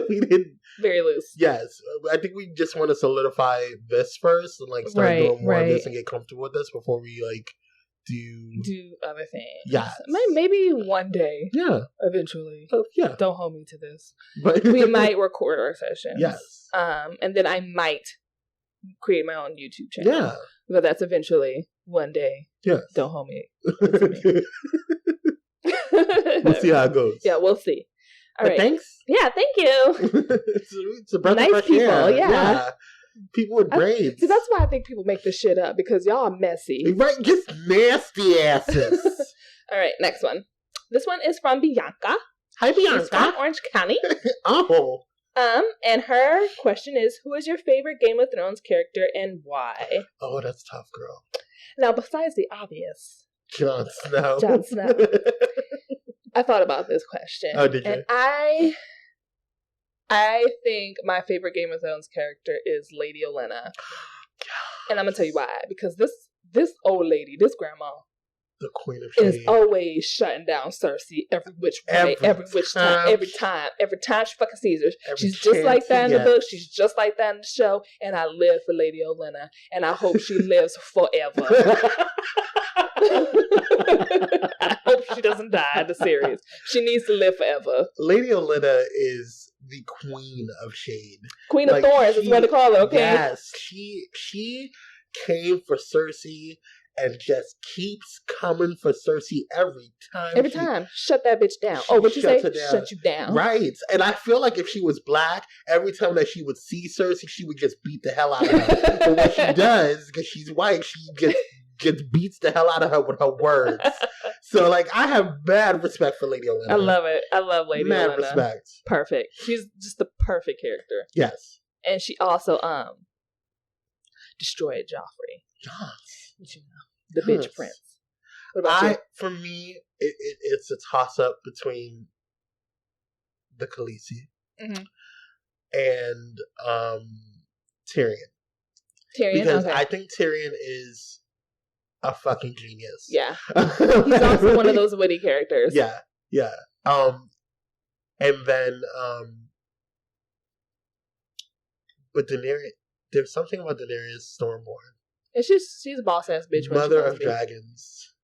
We didn't. Very loose. Yes. I think we just want to solidify this first and like start doing more of this and get comfortable with this before we like do other things. Yes. Maybe one day. Yeah. Eventually. Yeah. Don't hold me to this. But we might record our sessions. Yes. And then I might create my own YouTube channel. Yeah. But that's eventually one day. Yes. Don't hold me. We'll see how it goes. Yeah, we'll see. All right. Thanks. Yeah, thank you. It's a breath of fresh people, air. yeah. People with braids. See, that's why I think people make this shit up, because y'all are messy. Right, just nasty asses. All right, next one. This one is from Bianca. Hi, Bianca. She's from Orange County. Oh. And her question is, who is your favorite Game of Thrones character and why? Oh, that's tough, girl. Now, besides the obvious, Jon Snow. Jon Snow. I thought about this question. Oh, did you? And I think my favorite Game of Thrones character is Lady Olenna. And I'm going to tell you why. Because this old lady, this grandma, the Queen of Shade, is always shutting down Cersei every which way, every time she fucking sees her. She's just like that in the book. She's just like that in the show. And I live for Lady Olenna. And I hope she lives forever. I hope she doesn't die in the series. She needs to live forever. Lady Olenna is the Queen of Shade. Queen of Thorns is what they call her, okay? Yes. She came for Cersei and just keeps coming for Cersei every time. Every time. Shut that bitch down. Oh, what you say? Shut you down. Right. And I feel like if she was black, every time that she would see Cersei, she would just beat the hell out of her. But what she does, because she's white, she just beats the hell out of her with her words. So, like, I have bad respect for Lady Olenna. I love it. I love Lady Olenna. Mad respect. Perfect. She's just the perfect character. Yes. And she also destroyed Joffrey. Yes. You know, the bitch prince. What about you? For me, it's a toss-up between the Khaleesi and Tyrion. Because I think Tyrion is a fucking genius. Yeah. He's also one of those witty characters. Yeah. Yeah. And then but Daenerys, there's something about Daenerys Stormborn. It's just, she's a boss ass bitch. Mother of Dragons.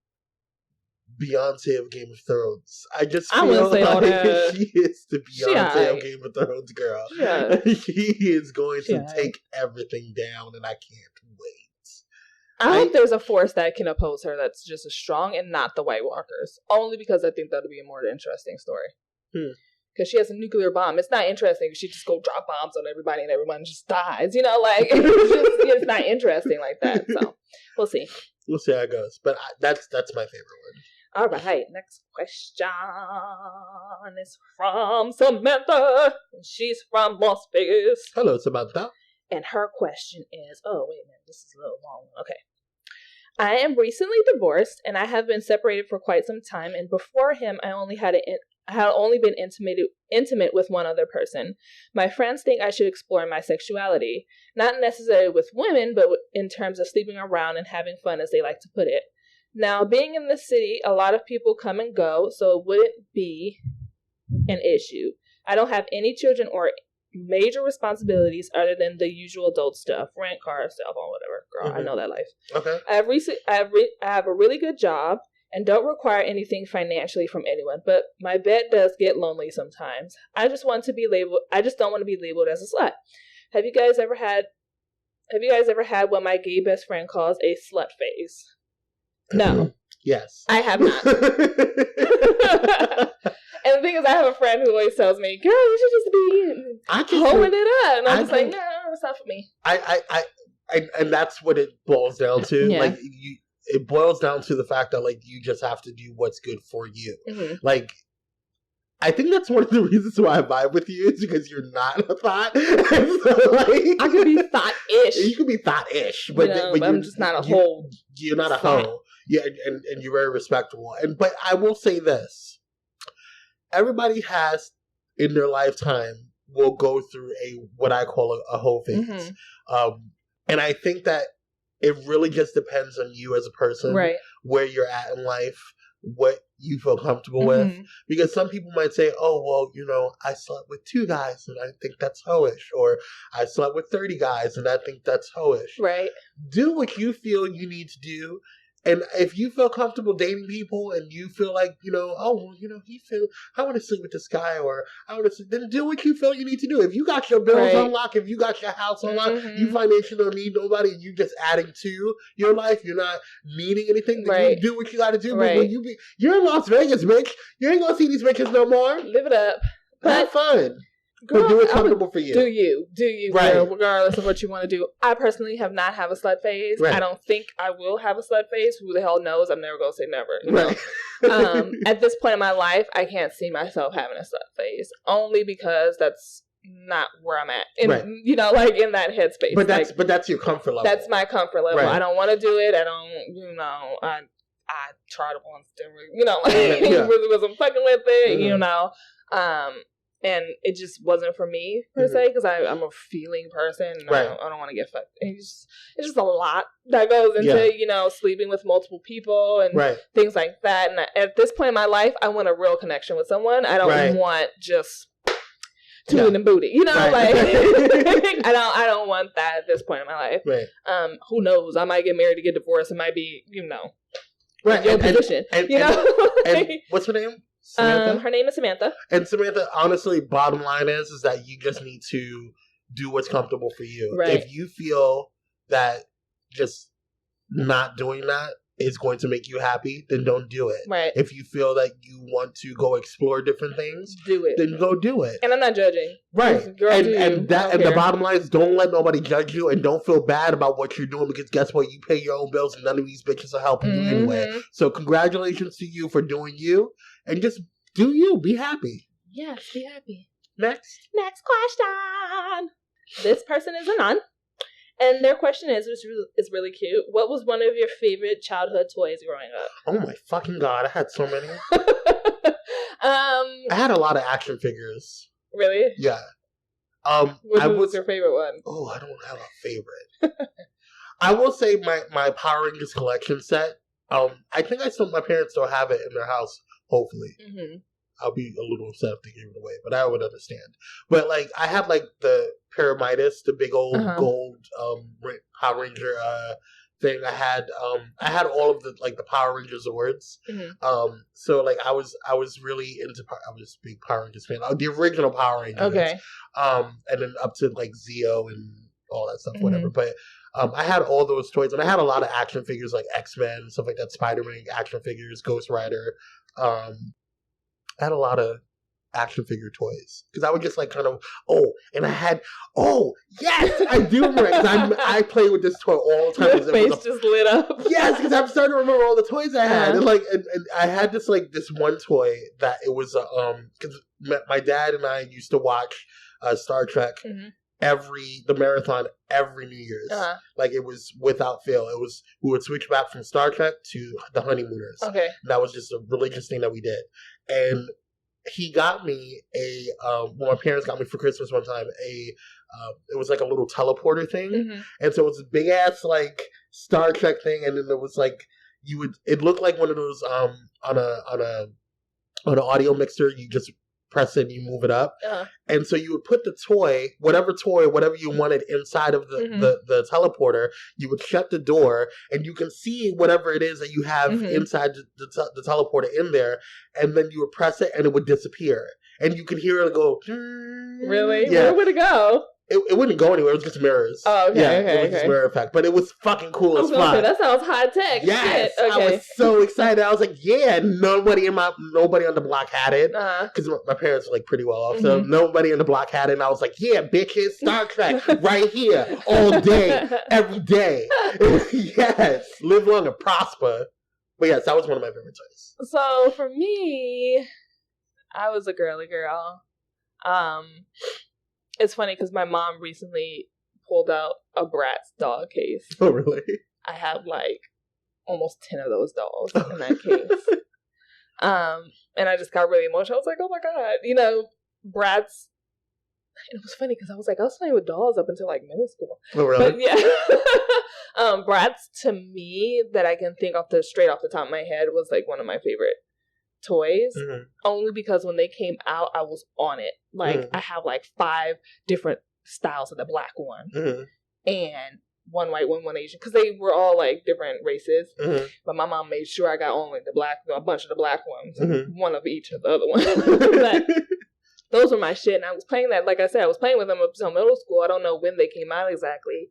Beyonce of Game of Thrones. I just feel like she is the Beyonce of Game of Thrones, girl. Yeah. She is going to take everything down, and I can't wait. I hope there's a force that can oppose her that's just as strong and not the White Walkers. Only because I think that'll be a more interesting story. Because she has a nuclear bomb. It's not interesting. She just go drop bombs on everybody and everyone just dies. You know, like, it's not interesting like that. So, we'll see. We'll see how it goes. But that's my favorite one. All right. Next question is from Samantha. She's from Las Vegas. Hello, Samantha. And her question is, oh, wait a minute. This is a little long. Okay. I am recently divorced and I have been separated for quite some time. And before him, I only had only been intimate with one other person. My friends think I should explore my sexuality, not necessarily with women, but in terms of sleeping around and having fun, as they like to put it. Now, being in the city, a lot of people come and go, so it wouldn't be an issue. I don't have any children or major responsibilities other than the usual adult stuff, rent, car, cell phone, whatever. Girl, I know that life. Okay. I have a really good job and don't require anything financially from anyone, but my bed does get lonely sometimes. I just don't want to be labeled as a slut. Have you guys ever had what my gay best friend calls a slut phase? No. Yes. I have not. And the thing is, I have a friend who always tells me, girl, you should just be holding it up. And I'm just like, no, it's not for me. And that's what it boils down to. Yeah. Like, it boils down to the fact that, like, you just have to do what's good for you. Mm-hmm. Like, I think that's one of the reasons why I vibe with you is because you're not a thought. So, like, I could be thought-ish. You could be thought-ish. But, but I'm just not a hoe. You're not a hoe. Yeah, and you're very respectable. But I will say this. Everybody has, in their lifetime, will go through what I call a hoe phase. Mm-hmm. And I think that it really just depends on you as a person, right? Where you're at in life, what you feel comfortable with. Because some people might say, oh, well, I slept with 2 guys and I think that's hoish. Or I slept with 30 guys and I think that's hoish. Right. Do what you feel you need to do. And if you feel comfortable dating people and you feel like, I want to sleep with this guy or then do what you feel you need to do. If you got your bills on lock, if you got your house on lock, you financially don't need nobody and you just adding to your life, you're not needing anything, then you do what you got to do. But when you're in Las Vegas, bitch, you ain't going to see these bitches no more. Live it up. Have fun. Girl, but do it comfortable for you. Do you, right. Girl, regardless of what you want to do. I personally have not had a slut phase. Right. I don't think I will have a slut phase. Who the hell knows? I'm never going to say never. You know? At this point in my life, I can't see myself having a slut phase. Only because that's not where I'm at. In that headspace. But that's your comfort level. That's my comfort level. Right. I don't want to do it. I don't, I tried it once. Really wasn't fucking with it, and it just wasn't for me, per se, because I'm a feeling person. And I don't want to get fucked. It's just a lot that goes into, sleeping with multiple people and things like that. And at this point in my life, I want a real connection with someone. I don't want just tooting and booty. I don't want that at this point in my life. Right. Who knows? I might get married to get divorced. It might be, your position. And what's her name? Samantha? Her name is Samantha. And Samantha, honestly, bottom line is that you just need to do what's comfortable for you. Right. If you feel that just not doing that is going to make you happy, then don't do it. Right. If you feel that you want to go explore different things, do it. Then go do it. And I'm not judging. Right. Girl, and the bottom line is don't let nobody judge you and don't feel bad about what you're doing because guess what? You pay your own bills and none of these bitches are helping you anyway. So congratulations to you for doing you. And just do you. Be happy. Yes, be happy. Next question. This person is a nun. And their question is really cute. What was one of your favorite childhood toys growing up? Oh my fucking God. I had so many. I had a lot of action figures. Really? Yeah. Which was your favorite one? Oh, I don't have a favorite. I will say my Power Rangers collection set. I think my parents still have it in their house. Hopefully. Mm-hmm. I'll be a little upset if they gave it away, but I would understand. But I had the Pyramidas, the big old gold Power Ranger thing. I had all of the Power Rangers awards. Mm-hmm. So I was really into. I was a big Power Rangers fan. The original Power Rangers. Okay. And then up to Zeo and all that stuff, whatever. But I had all those toys, and I had a lot of action figures like X-Men and stuff like that. Spider-Man action figures, Ghost Rider. I had a lot of action figure toys because I would just and I had yes, I do remember because I play with this toy all the time. Your face just lit up. Yes, because I'm starting to remember all the toys I had, and I had this this one toy that it was because my dad and I used to watch Star Trek. Mm-hmm. The marathon every New Year's. It was without fail. We would switch back from Star Trek to the Honeymooners. Okay. And that was just a religious thing that we did. And he got me well, my parents got me for Christmas one time it was like a little teleporter thing, and so it was a big ass like Star Trek thing, and then there was like it looked like one of those on an audio mixer. You just press it and you move it up, and so you would put the toy, whatever you wanted inside of the teleporter. You would shut the door, and you can see whatever it is that you have inside the teleporter in there, and then you would press it, and it would disappear, and you could hear it go. Really? Yeah. Where would it go? It wouldn't go anywhere. It was just mirrors. Oh, okay. Yeah, it was just mirror effect, but it was fucking cool as fuck. That sounds high tech. Yes, shit. Okay. I was so excited. I was like, yeah, nobody on the block had it because my parents were like pretty well off, so nobody in the block had it. And I was like, yeah, bitches, Star Trek right here, all day, every day. Yes, live long and prosper. But yes, that was one of my favorite toys. So for me, I was a girly girl. It's funny because my mom recently pulled out a Bratz doll case. Oh, really? I have like almost 10 of those dolls in that case. And I just got really emotional. I was like, oh my God. You know, Bratz. It was funny because I was playing with dolls up until like middle school. Oh, really? But yeah. Bratz to me, that I can think straight off the top of my head, was like one of my favorite toys, only because when they came out I was on it. Like I have like 5 different styles of the black one, and one white one Asian, because they were all like different races, but my mom made sure I got only a bunch of the black ones, one of each of the other ones. But those were my shit, and I was playing that, like I said, I was playing with them up until middle school. I don't know when they came out exactly,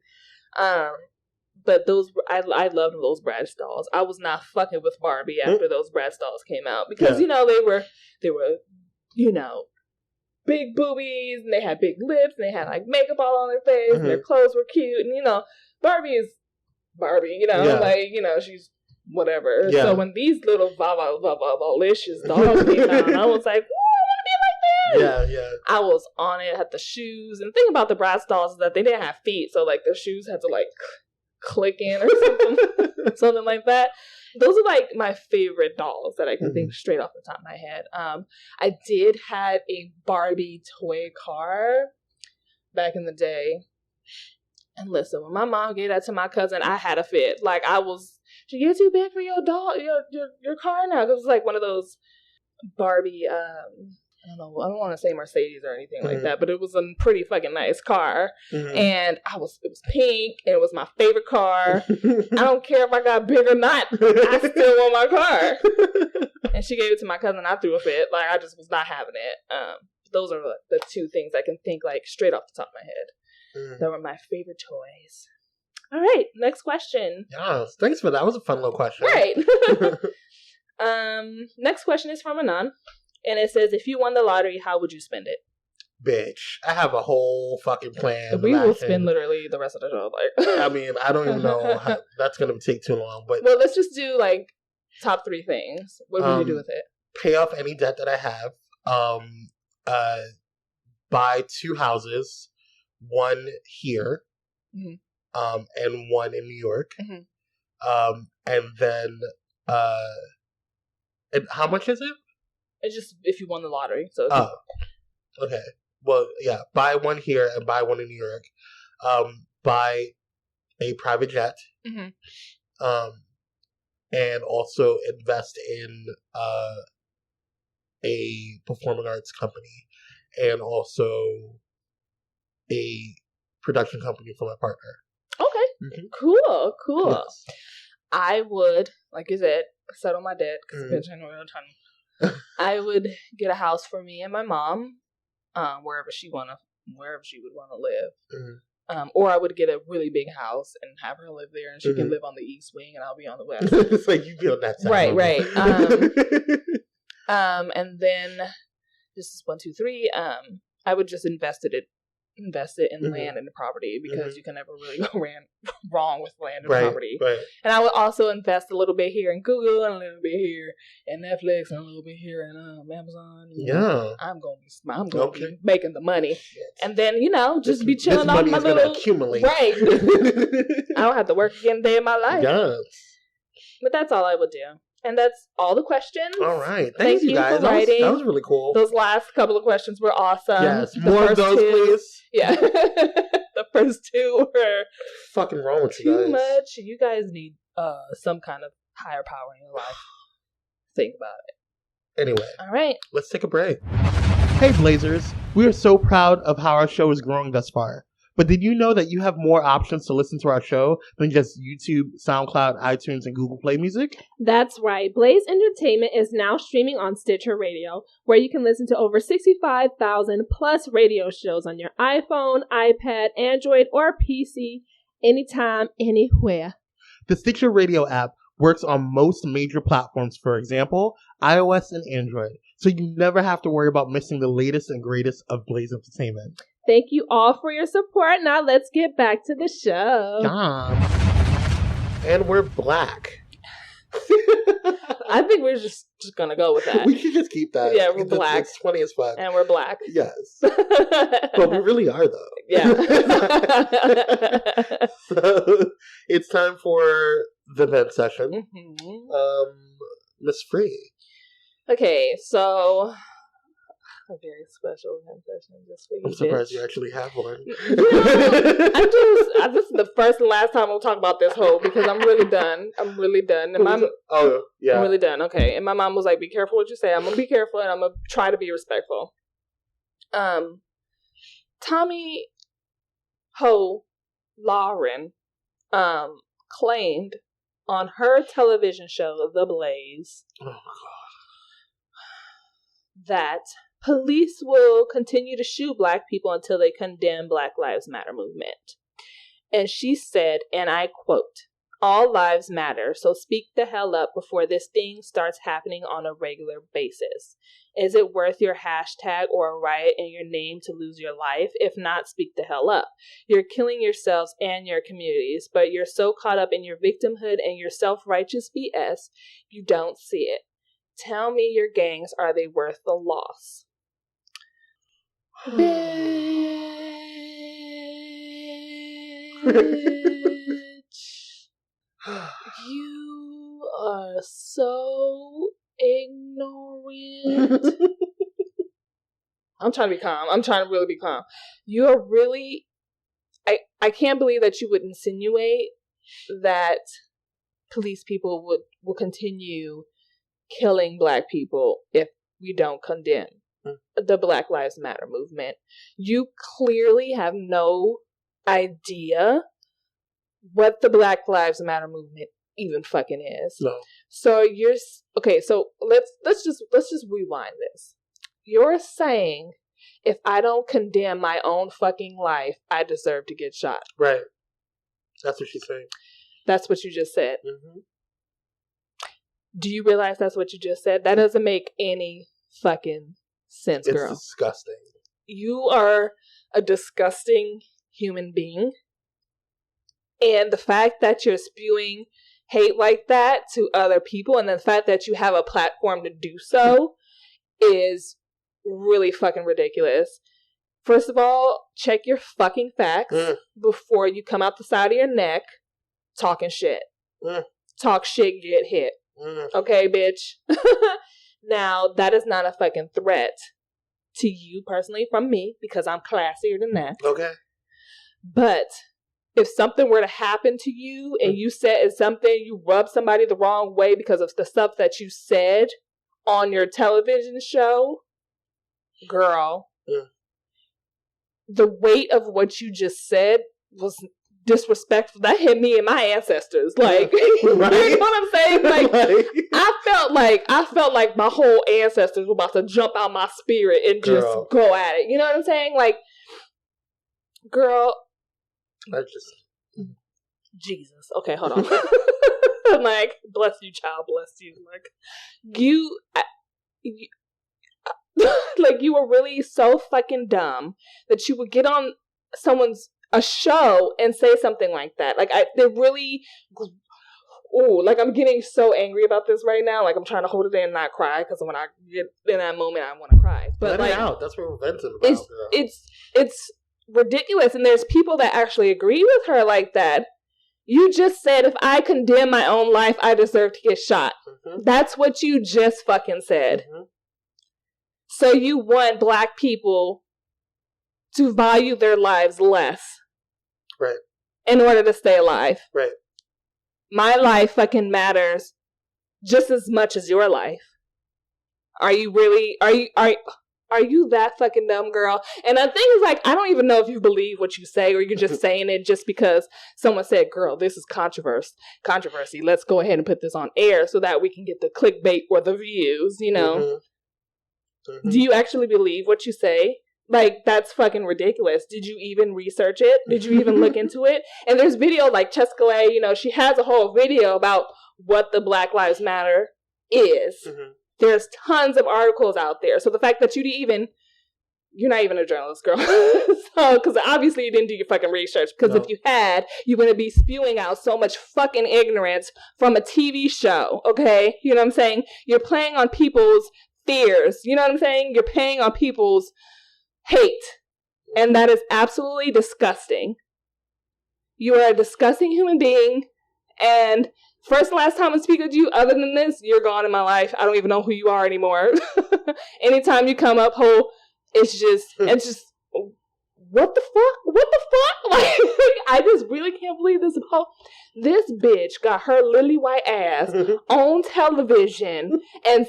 but those, I loved those Bratz dolls. I was not fucking with Barbie after those Bratz dolls came out, because you know they were you know, big boobies, and they had big lips, and they had like makeup all on their face, and their clothes were cute, and you know, Barbie is Barbie, you know, like, you know, she's whatever. So when these little volicious dolls came out, I was like, yeah. I was on it. Had the shoes, and the thing about the Bratz dolls is that they didn't have feet, so like the shoes had to like click in or something, something like that. Those are like my favorite dolls that I can think straight off the top of my head. I did have a Barbie toy car back in the day, and listen, when my mom gave that to my cousin, I had a fit. Like you're too big for your doll, your car now, because it's like one of those Barbie. I don't want to say Mercedes or anything like that, but it was a pretty fucking nice car, and it was pink, and it was my favorite car. I don't care if I got big or not, I still want my car. And she gave it to my cousin. I threw a fit, like I just was not having it. Those are the 2 things I can think like straight off the top of my head. That were my favorite toys. All right, next question. Yeah, thanks for that. That was a fun little question. Right. Next question is from Anon. And it says, if you won the lottery, how would you spend it? Bitch, I have a whole fucking plan. We will spend literally the rest of the show. Like, I mean, I don't even know how that's going to take too long. But well, let's just do like top 3 things. What would you do with it? Pay off any debt that I have. Buy 2 houses, one here, and one in New York. And then, and how much is it? It's just if you won the lottery. So okay. Well, yeah. Buy one here and buy one in New York. Buy a private jet. And also invest in a performing arts company, and also a production company for my partner. Okay. Cool. Yes. I would, like you said, settle my debt, because bitch, I know what I'm trying to. I would get a house for me and my mom, wherever she would want to live. Or I would get a really big house and have her live there, and she can live on the east wing, and I'll be on the west. It's like you be on that side. Right. And then this is 1, 2, 3. I would just invest it in land and property, because you can never really go wrong with land and property. Right. And I would also invest a little bit here in Google, and a little bit here in Netflix, and a little bit here in Amazon. I'm gonna be making the money, and then just be chilling off my little accumulate. Right. I don't have to work again a day in my life. Yes. But that's all I would do. And that's all the questions. All right. Thank you guys. For writing. That was really cool. Those last couple of questions were awesome. Yes. More of those, please. Yeah. The first two were fucking wrong with you guys. Too much. You guys need some kind of higher power in your life. Think about it. Anyway. All right. Let's take a break. Hey, Blazers. We are so proud of how our show is growing thus far. But did you know that you have more options to listen to our show than just YouTube, SoundCloud, iTunes, and Google Play Music? That's right. Blaze Entertainment is now streaming on Stitcher Radio, where you can listen to over 65,000 plus radio shows on your iPhone, iPad, Android, or PC anytime, anywhere. The Stitcher Radio app works on most major platforms, for example, iOS and Android, so you never have to worry about missing the latest and greatest of Blaze Entertainment. Thank you all for your support. Now let's get back to the show. Yeah. And we're black. I think we're just going to go with that. We should just keep that. Yeah, we're black. It's funny as fuck. And we're black. Yes. But we really are, though. Yeah. So, it's time for the vent session. Mm-hmm. Miss Free. Okay, so a very special vent session just for you. I'm surprised you actually have one. This is the first and last time we'll talk about this whole because I'm really done. And oh, yeah. I'm really done. Okay. And my mom was like, be careful what you say. I'm going to be careful and I'm going to try to be respectful. Tommy Ho Lauren claimed on her television show, The Blaze, that police will continue to shoot Black people until they condemn Black Lives Matter movement. And she said, and I quote, "All lives matter, so speak the hell up before this thing starts happening on a regular basis. Is it worth your hashtag or a riot in your name to lose your life? If not, speak the hell up. You're killing yourselves and your communities, but you're so caught up in your victimhood and your self-righteous BS, you don't see it. Tell me your gangs, are they worth the loss?" Bitch, you are so ignorant. I'm trying to be calm. I'm trying to really be calm. You're really... I can't believe that you would insinuate that police people will continue killing Black people if we don't condemn the Black Lives Matter movement. You clearly have no idea what the Black Lives Matter movement even fucking is. No. So you're okay. So let's just rewind this. You're saying if I don't condemn my own fucking life, I deserve to get shot. Right. That's what she's saying. That's what you just said. Mm-hmm. Do you realize that's what you just said? That doesn't make any fucking sense, girl. It's disgusting. You are a disgusting human being. And the fact that you're spewing hate like that to other people and the fact that you have a platform to do so is really fucking ridiculous. First of all, check your fucking facts before you come out the side of your neck talking shit. Talk shit, get hit. Okay, bitch? Now, that is not a fucking threat to you personally from me because I'm classier than that. Okay. But if something were to happen to you and you said something, you rub somebody the wrong way because of the stuff that you said on your television show, girl, the weight of what you just said was disrespectful. That hit me and my ancestors. Like, right? You know what I'm saying? Like, I felt like my whole ancestors were about to jump out my spirit and just go at it. You know what I'm saying? Like, girl, Jesus. Okay, hold on. I'm like, bless you, child, bless you. Like, you like, you were really so fucking dumb that you would get on a show and say something like that. Like, they're really, like, I'm getting so angry about this right now. Like, I'm trying to hold it in and not cry because when I get in that moment, I want to cry. But let like, it out. That's what we're venting about, girl. It's ridiculous, and there's people that actually agree with her like that. You just said if I condemn my own life, I deserve to get shot. Mm-hmm. That's what you just fucking said. Mm-hmm. So you want black people to value their lives less. Right. In order to stay alive. Right. My life fucking matters just as much as your life. Are you really, are you that fucking dumb, girl? And the thing is, like, I don't even know if you believe what you say or you're just saying it just because someone said, girl, this is controversy. Let's go ahead and put this on air so that we can get the clickbait or the views, you know? Mm-hmm. Mm-hmm. Do you actually believe what you say? Like, that's fucking ridiculous. Did you even research it? Did you even look into it? And there's video like Cray, you know, she has a whole video about what the Black Lives Matter is. Mm-hmm. There's tons of articles out there. So the fact that you're not even a journalist, girl. So, because obviously you didn't do your fucking research. Because if you had, you wouldn't be spewing out so much fucking ignorance from a TV show, okay? You know what I'm saying? You're playing on people's fears. You know what I'm saying? You're playing on people's hate. And that is absolutely disgusting. You are a disgusting human being. And first and last time I speak with you, other than this, you're gone in my life. I don't even know who you are anymore. Anytime you come up, it's just, what the fuck? Like, I just really can't believe this bitch got her lily white ass on television and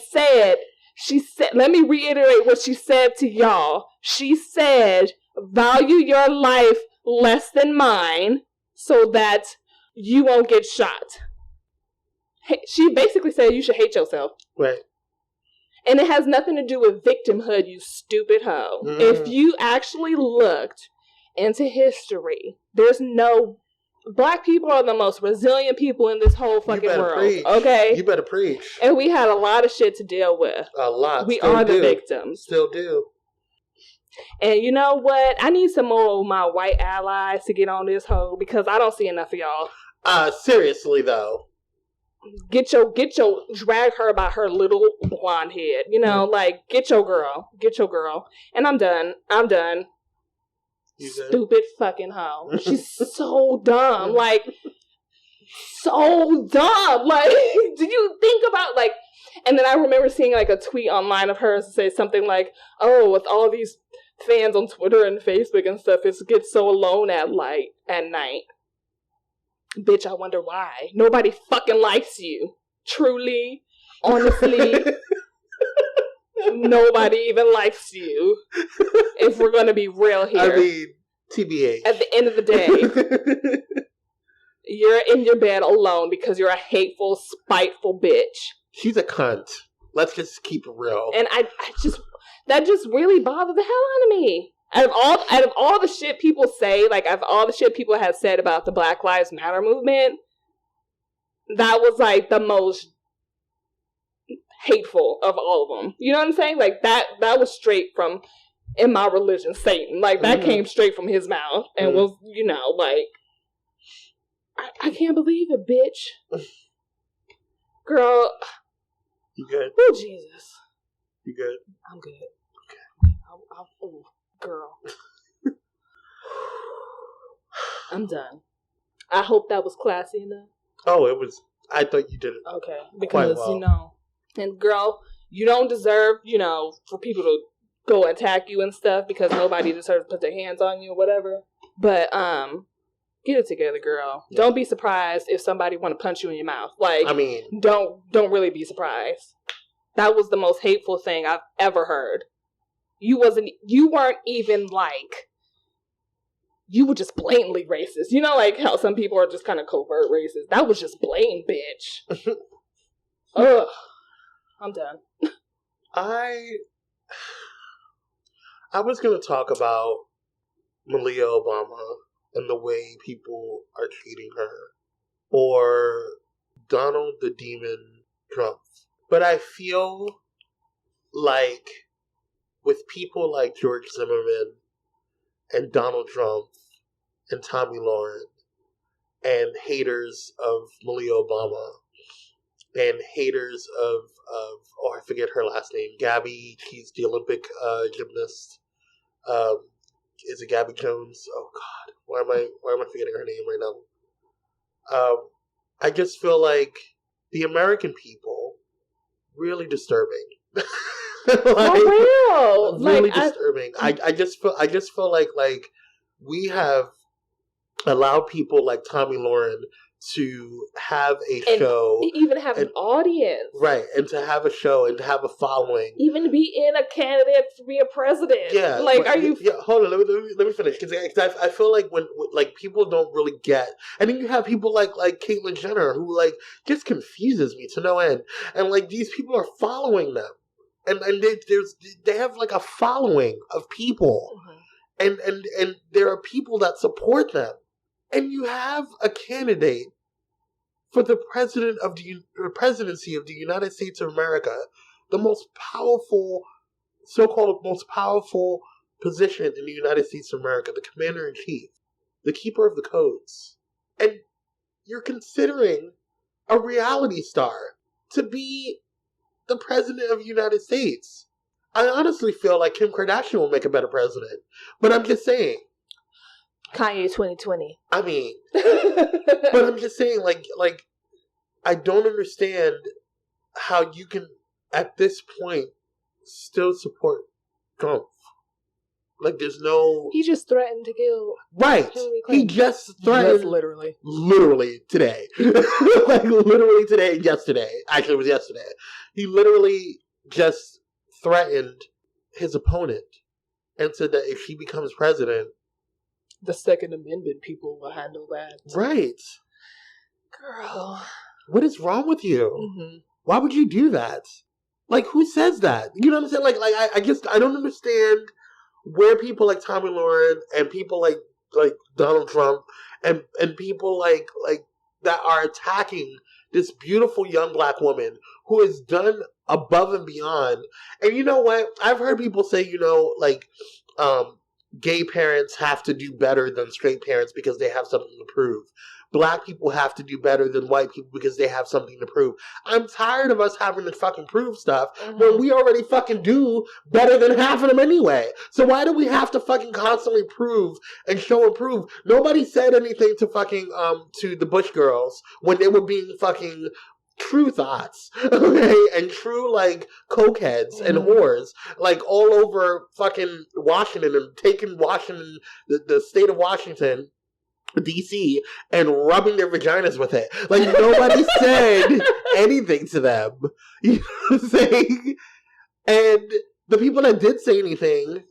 she said, let me reiterate what she said to y'all. She said, value your life less than mine so that you won't get shot. She basically said you should hate yourself. Right. And it has nothing to do with victimhood, you stupid hoe. Mm. If you actually looked into history, black people are the most resilient people in this whole fucking world. Preach. Okay? You better preach. And we had a lot of shit to deal with. A lot. We are the victims. Still do. And you know what? I need some more of my white allies to get on this hoe because I don't see enough of y'all. Seriously though. Drag her by her little blonde head. You know, like, get your girl. And I'm done. Stupid fucking hoe. She's so dumb. Like, so dumb. Like, do you think about, like, and then I remember seeing, like, a tweet online of hers to say something like, oh, with all these fans on Twitter and Facebook and stuff, it gets so alone at night. Bitch, I wonder why. Nobody fucking likes you. Truly, honestly, nobody even likes you. If we're going to be real here. I mean, TBH. At the end of the day, you're in your bed alone because you're a hateful, spiteful bitch. She's a cunt. Let's just keep it real. And that just really bothered the hell out of me. Out of all the shit people say, like, out of all the shit people have said about the Black Lives Matter movement, that was, like, the most hateful of all of them. You know what I'm saying? Like, that was straight from, in my religion, Satan. Like, that came straight from his mouth and was, you know, like, I can't believe it, bitch. Girl. You good? Oh, Jesus. You good? I'm good. Okay. Girl. I'm done. I hope that was classy enough. Oh, it was. I thought you did it. Okay. Because, well. you know, and girl, you don't deserve, you know, for people to go attack you and stuff because nobody deserves to put their hands on you or whatever. But, get it together, girl. Yeah. Don't be surprised if somebody want to punch you in your mouth. Like, I mean, don't really be surprised. That was the most hateful thing I've ever heard. You weren't even like, you were just blatantly racist. You know, like how some people are just kind of covert racist. That was just blatant, bitch. Ugh. I'm done. I was going to talk about Malia Obama and the way people are treating her, or Donald the Demon Trump. But I feel like with people like George Zimmerman and Donald Trump and Tomi Lahren and haters of Malia Obama and haters of I forget her last name, Gabby, she's the Olympic gymnast. Is it Gabby Jones? Oh God, why am I forgetting her name right now? I just feel like the American people really disturbing. For real, Really disturbing. I just feel like we have allowed people like Tommy Lauren to have a show, even have an audience, right? And to have a show and to have a following, even be in a candidate to be a president. Yeah, like, are you? Yeah, hold on. Let me finish because I feel like when like people don't really get, and then you have people like Caitlyn Jenner who like just confuses me to no end, and like these people are following them, and they have like a following of people, and there are people that support them, and you have a candidate for the presidency of the United States of America, the most powerful, so-called most powerful position in the United States of America, the commander-in-chief, the keeper of the codes. And you're considering a reality star to be the president of the United States. I honestly feel like Kim Kardashian will make a better president. But I'm just saying. Kanye 2020. I mean, but I'm just saying, like, I don't understand how you can, at this point, still support Trump. Like, there's no... He just threatened to kill... Right. He just threatened... Just literally. Literally today. Like, literally today and yesterday. Actually, it was yesterday. He literally just threatened his opponent and said that if she becomes president... The Second Amendment people will handle that. Right. Girl. What is wrong with you? Mm-hmm. Why would you do that? Like, who says that? You know what I'm saying? Like I don't understand where people like Tommy Lauren and people like Donald Trump and people like that are attacking this beautiful young black woman who has done above and beyond. And you know what? I've heard people say, you know, like, gay parents have to do better than straight parents because they have something to prove. Black people have to do better than white people because they have something to prove. I'm tired of us having to fucking prove stuff when we already fucking do better than half of them anyway. So why do we have to fucking constantly prove and show and prove? Nobody said anything to fucking, to the Bush girls when they were being fucking true thoughts, okay, and true, like, cokeheads and whores, like, all over fucking Washington and taking Washington, the state of Washington, D.C., and rubbing their vaginas with it. Like, nobody said anything to them. You know what I'm saying? And the people that did say anything,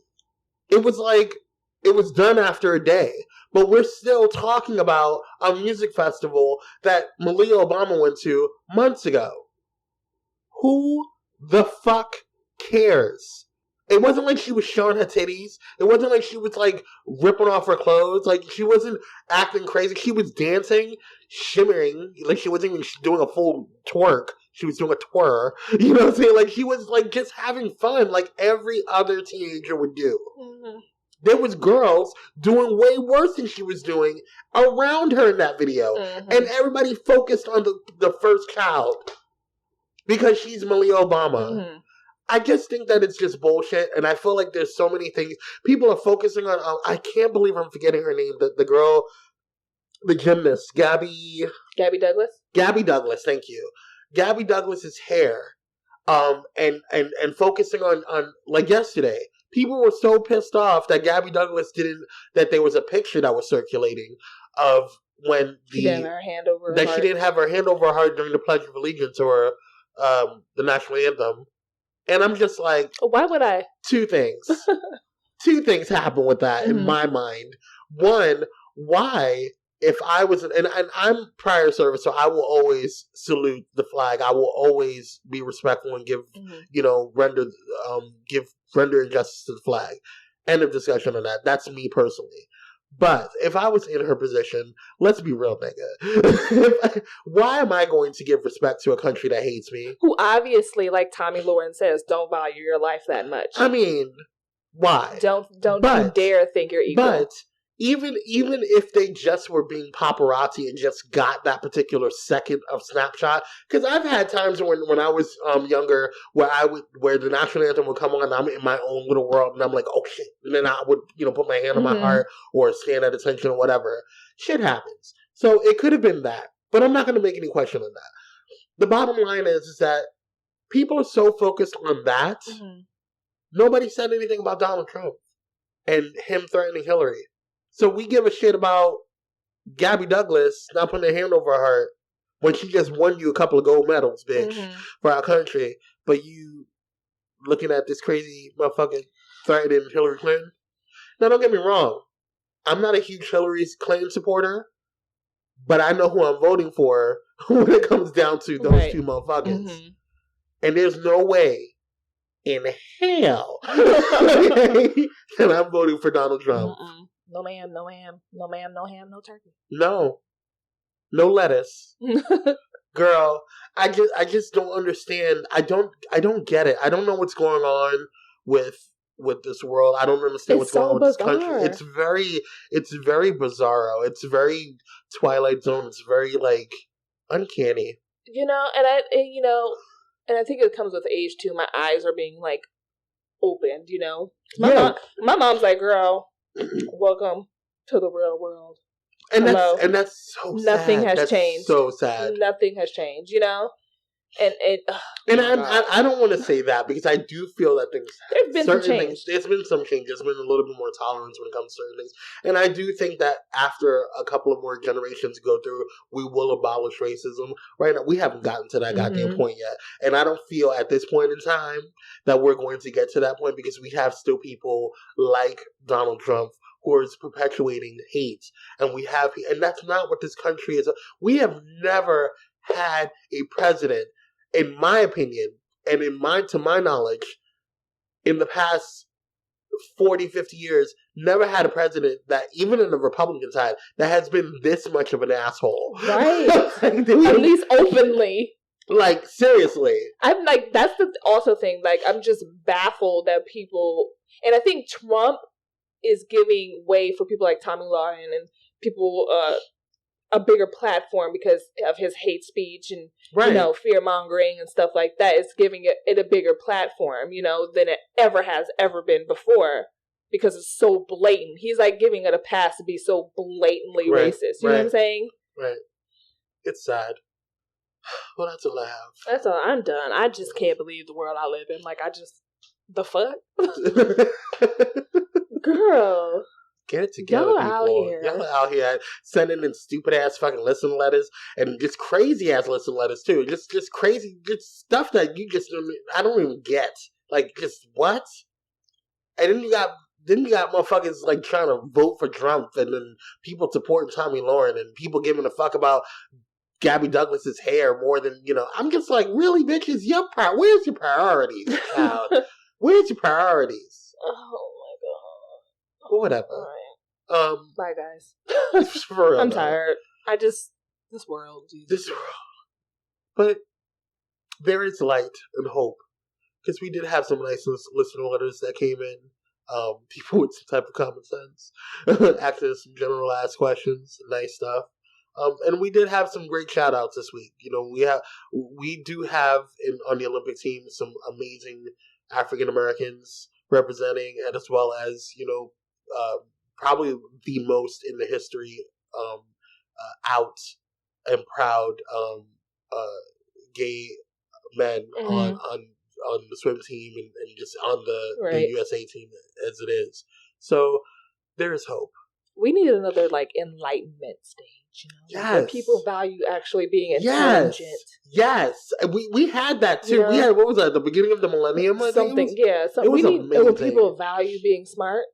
it was like, it was done after a day. But we're still talking about a music festival that Malia Obama went to months ago. Who the fuck cares? It wasn't like she was showing her titties. It wasn't like she was, like, ripping off her clothes. Like, she wasn't acting crazy. She was dancing, shimmering. Like, she wasn't even doing a full twerk. She was doing a twirl. You know what I'm saying? Like, she was, like, just having fun like every other teenager would do. Mm-hmm. There was girls doing way worse than she was doing around her in that video. Mm-hmm. And everybody focused on the first child because she's Malia Obama. Mm-hmm. I just think that it's just bullshit, and I feel like there's so many things. People are focusing on, I can't believe I'm forgetting her name, the girl, the gymnast, Gabby Douglas? Gabby Douglas, thank you. Gabby Douglas's hair, and focusing on, like yesterday, people were so pissed off that Gabby Douglas that there was a picture that was circulating of when she didn't have her hand over her heart. She didn't have her hand over her heart during the Pledge of Allegiance or the national anthem. And I'm just like... Why would I? Two things. Two things happen with that in my mind. One, why, if I was... And I'm prior service, so I will always salute the flag. I will always be respectful and give, render injustice to the flag. End of discussion on that. That's me personally. But if I was in her position, let's be real, nigga. Why am I going to give respect to a country that hates me? Who obviously, like Tommy Lauren says, don't value your life that much. I mean, why? Don't you dare think you're equal. But even if they just were being paparazzi and just got that particular second of snapshot, because I've had times when I was younger where the national anthem would come on and I'm in my own little world and I'm like, oh shit, and then I would put my hand on my heart or stand at attention or whatever. Shit happens. So it could have been that, but I'm not going to make any question on that. The bottom line is that people are so focused on that. Mm-hmm. Nobody said anything about Donald Trump and him threatening Hillary. So we give a shit about Gabby Douglas not putting her hand over her heart when she just won you a couple of gold medals, bitch, for our country. But you looking at this crazy motherfucking threatening Hillary Clinton. Now, don't get me wrong. I'm not a huge Hillary Clinton supporter, but I know who I'm voting for when it comes down to those two motherfuckers. Mm-hmm. And there's no way in hell that I'm voting for Donald Trump. No ma'am, no ham. No ma'am, no ham, no turkey. No lettuce. Girl, I just don't understand. I don't get it. I don't know what's going on with this world. I don't understand what's going on with this country. It's very bizarro. It's very Twilight Zone. It's very like uncanny. And I think it comes with age too. My eyes are being like opened. My mom's like, girl, welcome to the real world. And that's so sad. Nothing has changed. So sad. Nothing has changed, And I don't want to say that because I do feel that there's been some change. There's been some change. There's been a little bit more tolerance when it comes to certain things. And I do think that after a couple of more generations go through, we will abolish racism. Right now, we haven't gotten to that goddamn point yet. And I don't feel at this point in time that we're going to get to that point because we have still people like Donald Trump who is perpetuating hate. And that's not what this country is. We have never had a president, in my opinion, and to my knowledge, in the past 40, 50 years, never had a president that, even in the Republican side, that has been this much of an asshole. Right. At least openly. Like, seriously. I'm like, that's the also thing. Like, I'm just baffled that people, and I think Trump is giving way for people like Tommy Lauren and people, a bigger platform because of his hate speech and fear mongering and stuff like that. It's giving it a bigger platform, than it has ever been before because it's so blatant. He's like giving it a pass to be so blatantly racist. You know what I'm saying? Right. It's sad. Well, that's all I have. That's all. I'm done. I just can't believe the world I live in. Like, the fuck? Girl. Get it together, Y'all out here sending in stupid-ass fucking listen letters and just crazy-ass listen letters, too. Just crazy stuff that I don't even get. Like, just what? And then you got motherfuckers, like, trying to vote for Trump and then people supporting Tommy Lauren and people giving a fuck about Gabby Douglas's hair more than, I'm just like, really, bitches? Where's your priorities, child? Where's your priorities? Oh, Well, whatever. All right. Bye, guys. For real, I'm tired. This world. Jesus. This world. But there is light and hope. Because we did have some nice listener letters that came in. People with some type of common sense. Asking us some general ass questions. Nice stuff. And we did have some great shout outs this week. We do have on the Olympic team some amazing African Americans representing, and as well as, probably the most in the history out and proud gay men on the swim team and just on the USA team as it is. So there is hope. We need another enlightenment stage, where people value actually being intelligent. Yes. We had that too. We had, what was that, the beginning of the millennium? Something, yeah. It was amazing. When people value being smart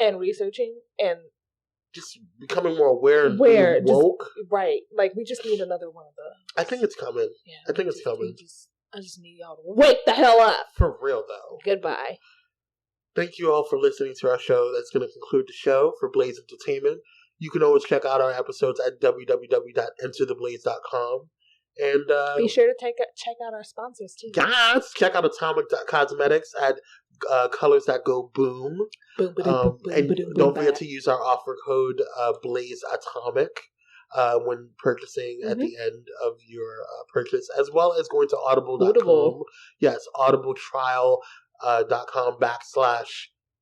and researching and just becoming more aware and being woke. Right. Like, we just need another one of those. I think it's coming. Yeah, I think it's coming. I just need y'all to wake the hell up. For real, though. Goodbye. Thank you all for listening to our show. That's going to conclude the show for Blaze Entertainment. You can always check out our episodes at www.entertheblaze.com. And be sure to check out our sponsors, too. Yes! Check out Atomic Cosmetics at Colors That Go Boom. And don't forget to use our offer code Blaze Atomic when purchasing at the end of your purchase, as well as going to audible.com. Yes, audibletrial.com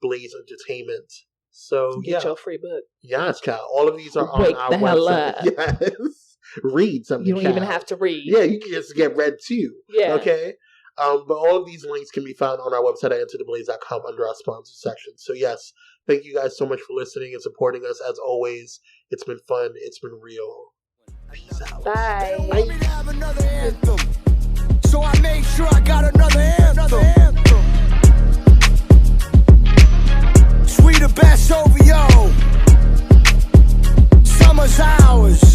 /Blaze Entertainment So, Get your free book. Yes, child. All of these are Wake on our the hell website. up. Yes. Read something, You don't child. even have to read. Yeah, you can just get read too. Yeah. Okay? But all of these links can be found on our website at entertheblaze.com under our sponsor section. So, yes, thank you guys so much for listening and supporting us. As always, it's been fun. It's been real. Peace out. Bye. Want me to have another anthem, so I made sure I got another anthem. Sweet the best OVO. Summer's ours.